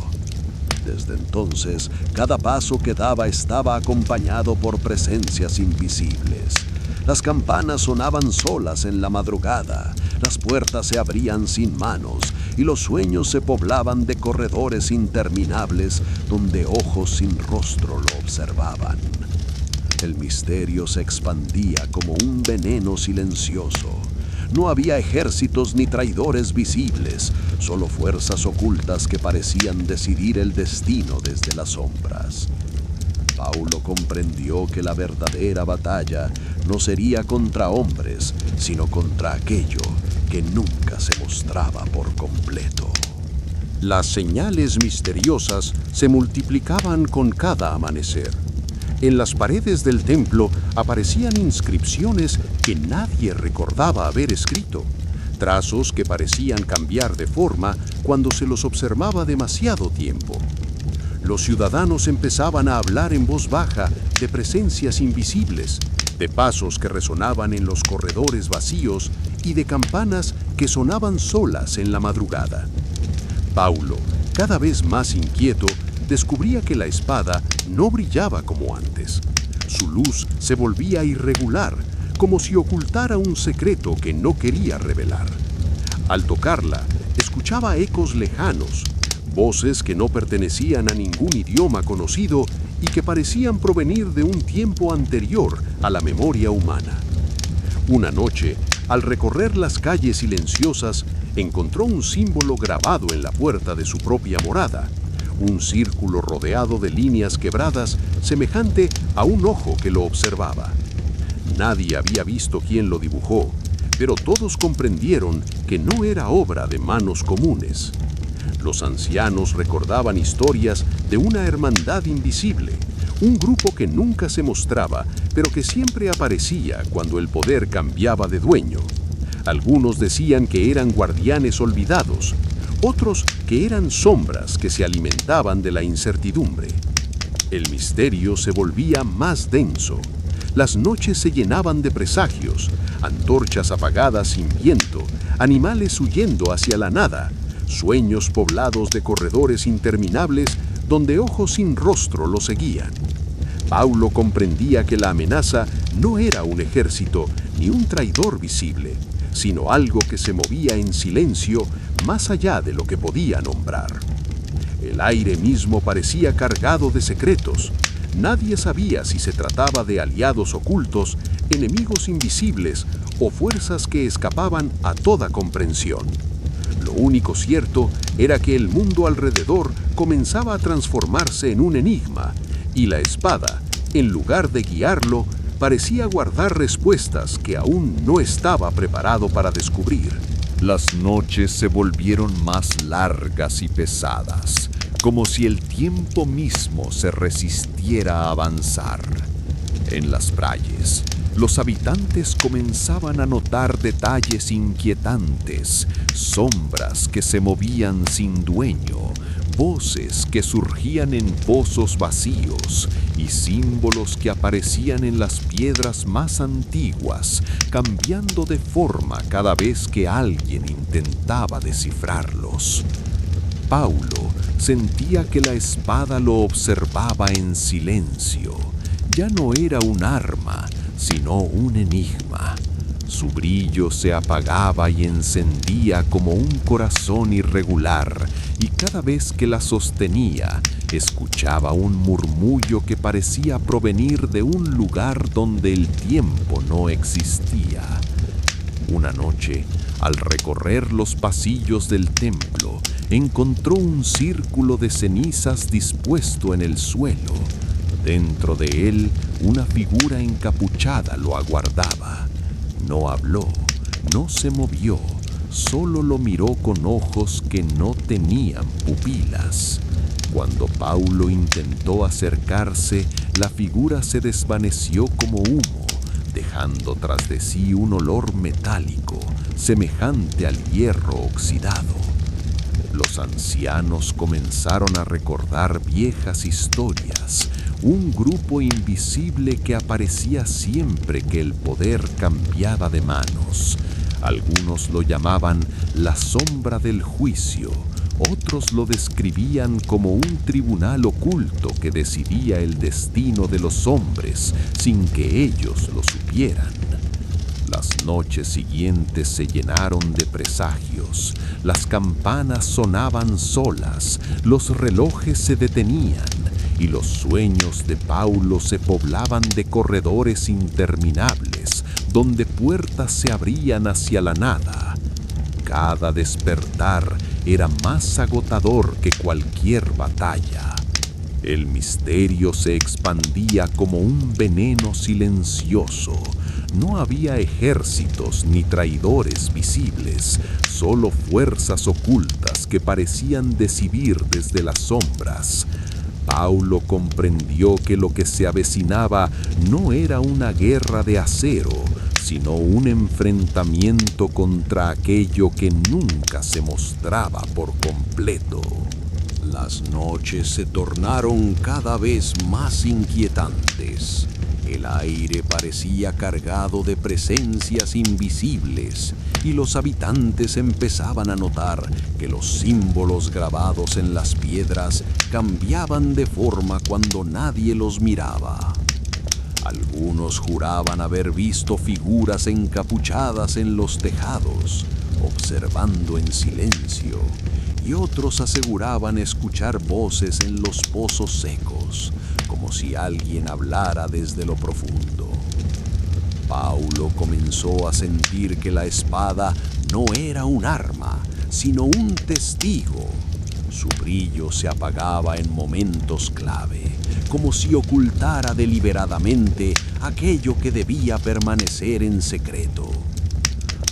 Desde entonces, cada paso que daba estaba acompañado por presencias invisibles. Las campanas sonaban solas en la madrugada, las puertas se abrían sin manos y los sueños se poblaban de corredores interminables donde ojos sin rostro lo observaban. El misterio se expandía como un veneno silencioso. No había ejércitos ni traidores visibles, solo fuerzas ocultas que parecían decidir el destino desde las sombras. Paulo comprendió que la verdadera batalla no sería contra hombres, sino contra aquello que nunca se mostraba por completo. Las señales misteriosas se multiplicaban con cada amanecer. En las paredes del templo aparecían inscripciones que nadie recordaba haber escrito, trazos que parecían cambiar de forma cuando se los observaba demasiado tiempo. Los ciudadanos empezaban a hablar en voz baja de presencias invisibles, de pasos que resonaban en los corredores vacíos y de campanas que sonaban solas en la madrugada. Paulo, cada vez más inquieto, descubría que la espada no brillaba como antes. Su luz se volvía irregular, como si ocultara un secreto que no quería revelar. Al tocarla, escuchaba ecos lejanos, voces que no pertenecían a ningún idioma conocido y que parecían provenir de un tiempo anterior a la memoria humana. Una noche, al recorrer las calles silenciosas, encontró un símbolo grabado en la puerta de su propia morada, un círculo rodeado de líneas quebradas semejante a un ojo que lo observaba. Nadie había visto quién lo dibujó, pero todos comprendieron que no era obra de manos comunes. Los ancianos recordaban historias de una hermandad invisible, un grupo que nunca se mostraba, pero que siempre aparecía cuando el poder cambiaba de dueño. Algunos decían que eran guardianes olvidados, otros que eran sombras que se alimentaban de la incertidumbre. El misterio se volvía más denso. Las noches se llenaban de presagios, antorchas apagadas sin viento, animales huyendo hacia la nada, sueños poblados de corredores interminables donde ojos sin rostro lo seguían. Paulo comprendía que la amenaza no era un ejército ni un traidor visible, sino algo que se movía en silencio más allá de lo que podía nombrar. El aire mismo parecía cargado de secretos. Nadie sabía si se trataba de aliados ocultos, enemigos invisibles o fuerzas que escapaban a toda comprensión. Lo único cierto era que el mundo alrededor comenzaba a transformarse en un enigma, y la espada, en lugar de guiarlo, parecía guardar respuestas que aún no estaba preparado para descubrir. Las noches se volvieron más largas y pesadas, como si el tiempo mismo se resistiera a avanzar. En las calles, los habitantes comenzaban a notar detalles inquietantes, sombras que se movían sin dueño, voces que surgían en pozos vacíos y símbolos que aparecían en las piedras más antiguas, cambiando de forma cada vez que alguien intentaba descifrarlos. Paulo sentía que la espada lo observaba en silencio. Ya no era un arma, sino un enigma. Su brillo se apagaba y encendía como un corazón irregular, y cada vez que la sostenía, escuchaba un murmullo que parecía provenir de un lugar donde el tiempo no existía. Una noche, al recorrer los pasillos del templo, encontró un círculo de cenizas dispuesto en el suelo. Dentro de él, una figura encapuchada lo aguardaba. No habló, no se movió, solo lo miró con ojos que no tenían pupilas. Cuando Paulo intentó acercarse, la figura se desvaneció como humo, dejando tras de sí un olor metálico, semejante al hierro oxidado. Los ancianos comenzaron a recordar viejas historias, un grupo invisible que aparecía siempre que el poder cambiaba de manos. Algunos lo llamaban la sombra del juicio, otros lo describían como un tribunal oculto que decidía el destino de los hombres sin que ellos lo supieran. Las noches siguientes se llenaron de presagios, las campanas sonaban solas, los relojes se detenían y los sueños de Paulo se poblaban de corredores interminables, donde puertas se abrían hacia la nada. Cada despertar era más agotador que cualquier batalla. El misterio se expandía como un veneno silencioso. No había ejércitos ni traidores visibles, solo fuerzas ocultas que parecían decidir desde las sombras. Paulo comprendió que lo que se avecinaba no era una guerra de acero, sino un enfrentamiento contra aquello que nunca se mostraba por completo. Las noches se tornaron cada vez más inquietantes. El aire parecía cargado de presencias invisibles, y los habitantes empezaban a notar que los símbolos grabados en las piedras cambiaban de forma cuando nadie los miraba. Algunos juraban haber visto figuras encapuchadas en los tejados, observando en silencio, y otros aseguraban escuchar voces en los pozos secos, como si alguien hablara desde lo profundo. Paulo comenzó a sentir que la espada no era un arma, sino un testigo. Su brillo se apagaba en momentos clave, como si ocultara deliberadamente aquello que debía permanecer en secreto.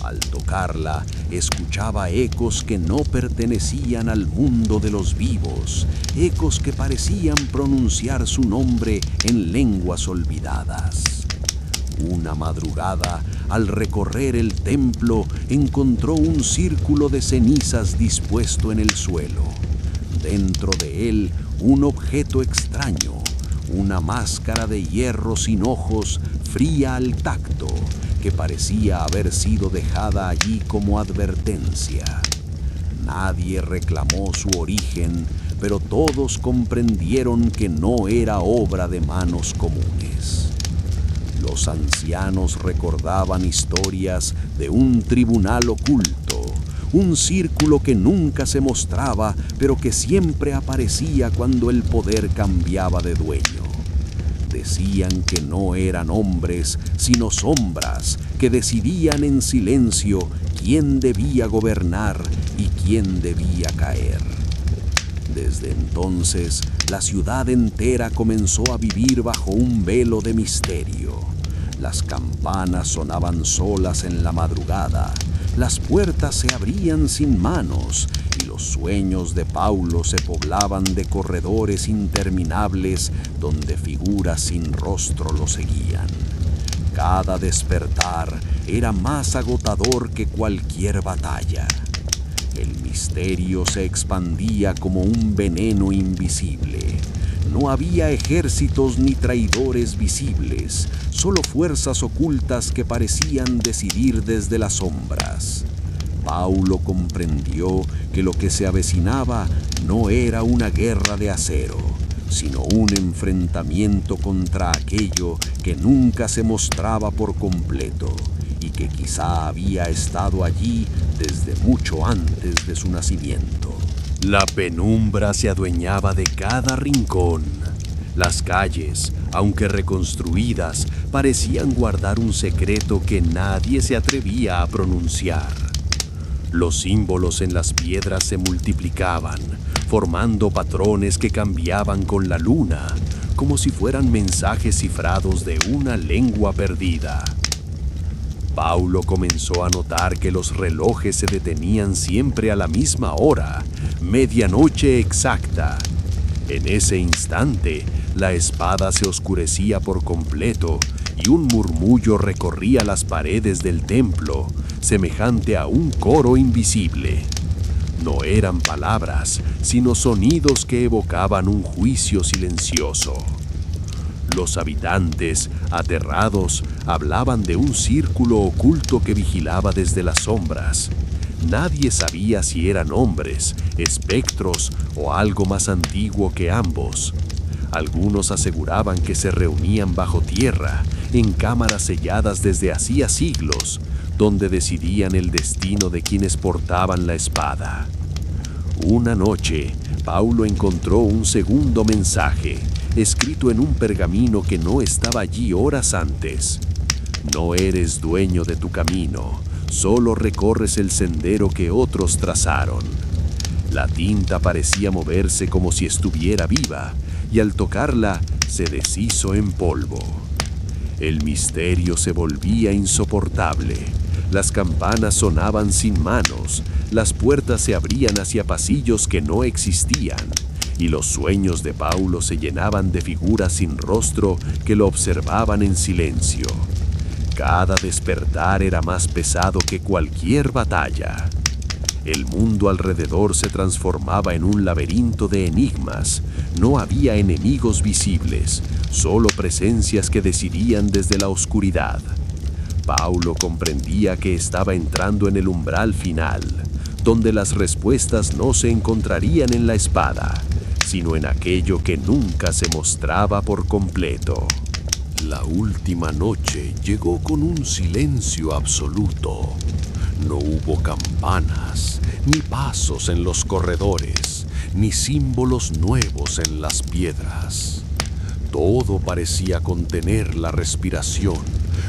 Al tocarla, escuchaba ecos que no pertenecían al mundo de los vivos, ecos que parecían pronunciar su nombre en lenguas olvidadas. Una madrugada, al recorrer el templo, encontró un círculo de cenizas dispuesto en el suelo. Dentro de él, un objeto extraño, una máscara de hierro sin ojos, fría al tacto, que parecía haber sido dejada allí como advertencia. Nadie reclamó su origen, pero todos comprendieron que no era obra de manos comunes. Los ancianos recordaban historias de un tribunal oculto, un círculo que nunca se mostraba, pero que siempre aparecía cuando el poder cambiaba de dueño. Decían que no eran hombres, sino sombras, que decidían en silencio quién debía gobernar y quién debía caer. Desde entonces, la ciudad entera comenzó a vivir bajo un velo de misterio. Las campanas sonaban solas en la madrugada, las puertas se abrían sin manos y los sueños de Paulo se poblaban de corredores interminables donde figuras sin rostro lo seguían. Cada despertar era más agotador que cualquier batalla. El misterio se expandía como un veneno invisible. No había ejércitos ni traidores visibles, solo fuerzas ocultas que parecían decidir desde las sombras. Paulo comprendió que lo que se avecinaba no era una guerra de acero, sino un enfrentamiento contra aquello que nunca se mostraba por completo y que quizá había estado allí desde mucho antes de su nacimiento. La penumbra se adueñaba de cada rincón. Las calles, aunque reconstruidas, parecían guardar un secreto que nadie se atrevía a pronunciar. Los símbolos en las piedras se multiplicaban, formando patrones que cambiaban con la luna, como si fueran mensajes cifrados de una lengua perdida. Paulo comenzó a notar que los relojes se detenían siempre a la misma hora, medianoche exacta. En ese instante, la espada se oscurecía por completo y un murmullo recorría las paredes del templo, semejante a un coro invisible. No eran palabras, sino sonidos que evocaban un juicio silencioso. Los habitantes, aterrados, hablaban de un círculo oculto que vigilaba desde las sombras. Nadie sabía si eran hombres, espectros o algo más antiguo que ambos. Algunos aseguraban que se reunían bajo tierra, en cámaras selladas desde hacía siglos, donde decidían el destino de quienes portaban la espada. Una noche, Paulo encontró un segundo mensaje, escrito en un pergamino que no estaba allí horas antes. No eres dueño de tu camino, solo recorres el sendero que otros trazaron. La tinta parecía moverse como si estuviera viva, y al tocarla se deshizo en polvo. El misterio se volvía insoportable. Las campanas sonaban sin manos, las puertas se abrían hacia pasillos que no existían, y los sueños de Paulo se llenaban de figuras sin rostro que lo observaban en silencio. Cada despertar era más pesado que cualquier batalla. El mundo alrededor se transformaba en un laberinto de enigmas. No había enemigos visibles, solo presencias que decidían desde la oscuridad. Paulo comprendía que estaba entrando en el umbral final, donde las respuestas no se encontrarían en la espada, sino en aquello que nunca se mostraba por completo. La última noche llegó con un silencio absoluto. No hubo campanas, ni pasos en los corredores, ni símbolos nuevos en las piedras. Todo parecía contener la respiración,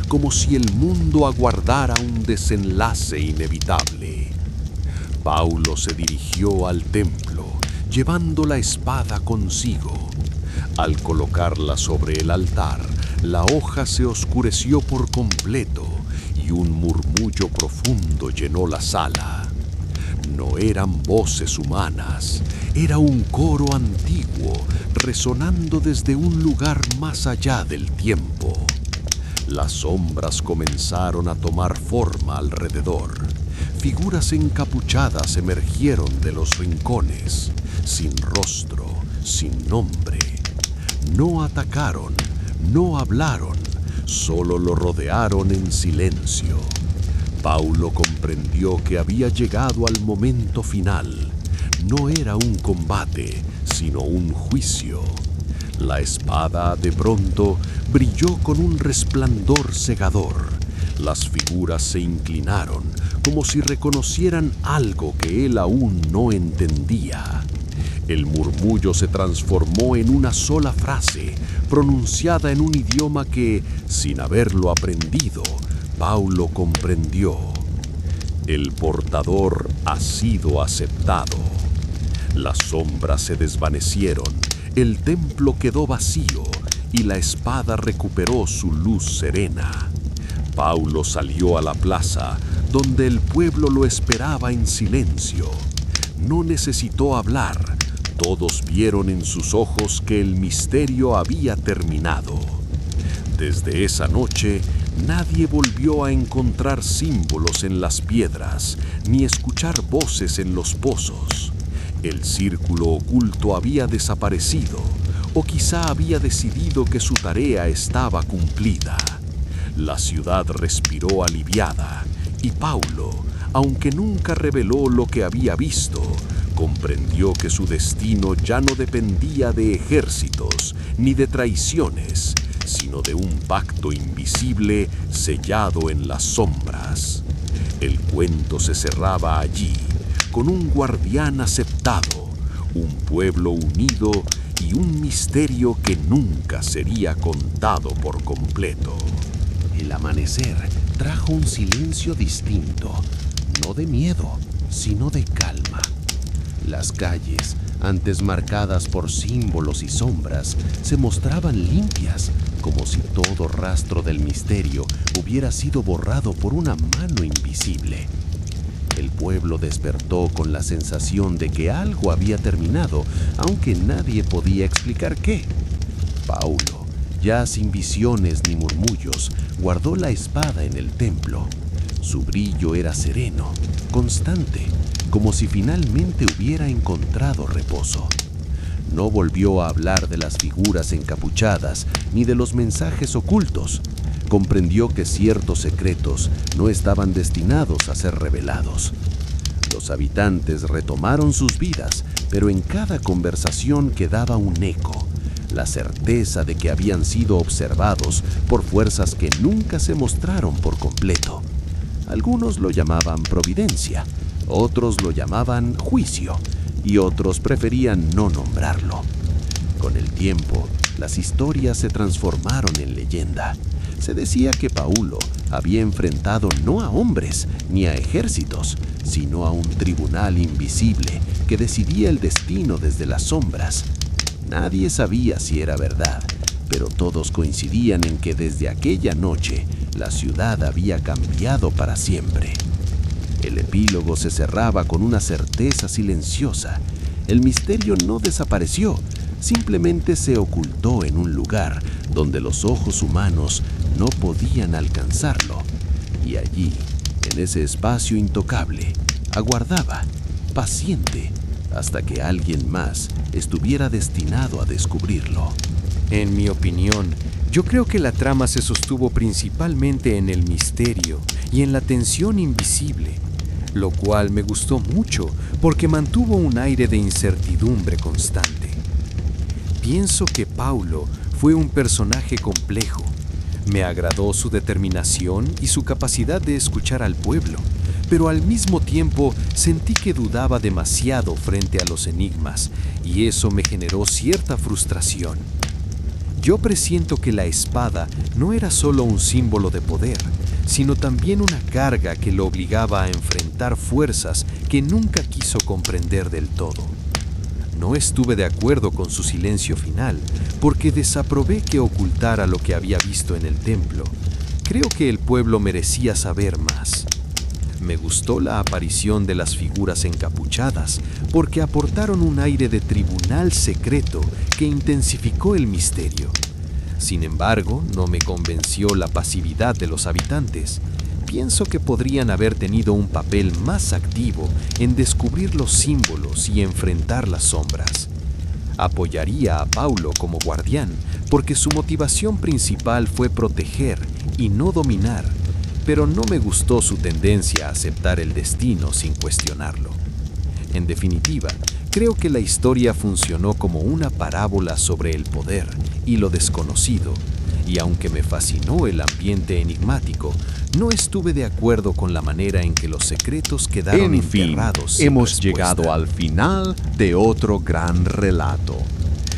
como si el mundo aguardara un desenlace inevitable. Paulo se dirigió al templo, llevando la espada consigo. Al colocarla sobre el altar, la hoja se oscureció por completo y un murmullo profundo llenó la sala. No eran voces humanas, era un coro antiguo resonando desde un lugar más allá del tiempo. Las sombras comenzaron a tomar forma alrededor. Figuras encapuchadas emergieron de los rincones, sin rostro, sin nombre. No atacaron, no hablaron, solo lo rodearon en silencio. Paulo comprendió que había llegado al momento final. No era un combate, sino un juicio. La espada, de pronto, brilló con un resplandor cegador. Las figuras se inclinaron, como si reconocieran algo que él aún no entendía. El murmullo se transformó en una sola frase, pronunciada en un idioma que, sin haberlo aprendido, Paulo comprendió. El portador ha sido aceptado. Las sombras se desvanecieron, el templo quedó vacío y la espada recuperó su luz serena. Paulo salió a la plaza, donde el pueblo lo esperaba en silencio. No necesitó hablar. Todos vieron en sus ojos que el misterio había terminado. Desde esa noche, nadie volvió a encontrar símbolos en las piedras, ni escuchar voces en los pozos. El círculo oculto había desaparecido, o quizá había decidido que su tarea estaba cumplida. La ciudad respiró aliviada, y Paulo, aunque nunca reveló lo que había visto, comprendió que su destino ya no dependía de ejércitos ni de traiciones, sino de un pacto invisible sellado en las sombras. El cuento se cerraba allí, con un guardián aceptado, un pueblo unido y un misterio que nunca sería contado por completo. El amanecer trajo un silencio distinto, no de miedo, sino de calma. Las calles, antes marcadas por símbolos y sombras, se mostraban limpias, como si todo rastro del misterio hubiera sido borrado por una mano invisible. El pueblo despertó con la sensación de que algo había terminado, aunque nadie podía explicar qué. Paulo, ya sin visiones ni murmullos, guardó la espada en el templo. Su brillo era sereno, constante, como si finalmente hubiera encontrado reposo. No volvió a hablar de las figuras encapuchadas ni de los mensajes ocultos. Comprendió que ciertos secretos no estaban destinados a ser revelados. Los habitantes retomaron sus vidas, pero en cada conversación quedaba un eco, la certeza de que habían sido observados por fuerzas que nunca se mostraron por completo. Algunos lo llamaban providencia, otros lo llamaban juicio, y otros preferían no nombrarlo. Con el tiempo, las historias se transformaron en leyenda. Se decía que Paulo había enfrentado no a hombres ni a ejércitos, sino a un tribunal invisible que decidía el destino desde las sombras. Nadie sabía si era verdad, pero todos coincidían en que desde aquella noche la ciudad había cambiado para siempre. El epílogo se cerraba con una certeza silenciosa. El misterio no desapareció, simplemente se ocultó en un lugar donde los ojos humanos no podían alcanzarlo. Y allí, en ese espacio intocable, aguardaba, paciente, hasta que alguien más estuviera destinado a descubrirlo. En mi opinión, yo creo que la trama se sostuvo principalmente en el misterio y en la tensión invisible, lo cual me gustó mucho porque mantuvo un aire de incertidumbre constante. Pienso que Paulo fue un personaje complejo. Me agradó su determinación y su capacidad de escuchar al pueblo, pero al mismo tiempo sentí que dudaba demasiado frente a los enigmas, y eso me generó cierta frustración. Yo presiento que la espada no era solo un símbolo de poder, sino también una carga que lo obligaba a enfrentar fuerzas que nunca quiso comprender del todo. No estuve de acuerdo con su silencio final, porque desaprobé que ocultara lo que había visto en el templo. Creo que el pueblo merecía saber más. Me gustó la aparición de las figuras encapuchadas, porque aportaron un aire de tribunal secreto que intensificó el misterio. Sin embargo, no me convenció la pasividad de los habitantes. Pienso que podrían haber tenido un papel más activo en descubrir los símbolos y enfrentar las sombras. Apoyaría a Paulo como guardián, porque su motivación principal fue proteger y no dominar, pero no me gustó su tendencia a aceptar el destino sin cuestionarlo. En definitiva, creo que la historia funcionó como una parábola sobre el poder y lo desconocido, y aunque me fascinó el ambiente enigmático, no estuve de acuerdo con la manera en que los secretos quedaron enterrados. Hemos llegado al final de otro gran relato.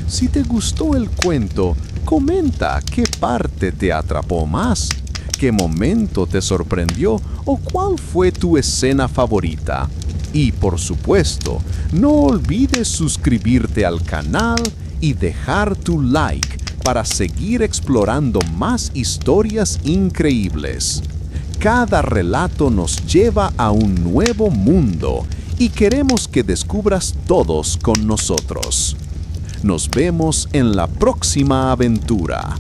Si te gustó el cuento, comenta qué parte te atrapó más, qué momento te sorprendió o cuál fue tu escena favorita. Y por supuesto, no olvides suscribirte al canal y dejar tu like para seguir explorando más historias increíbles. Cada relato nos lleva a un nuevo mundo y queremos que descubras todos con nosotros. Nos vemos en la próxima aventura.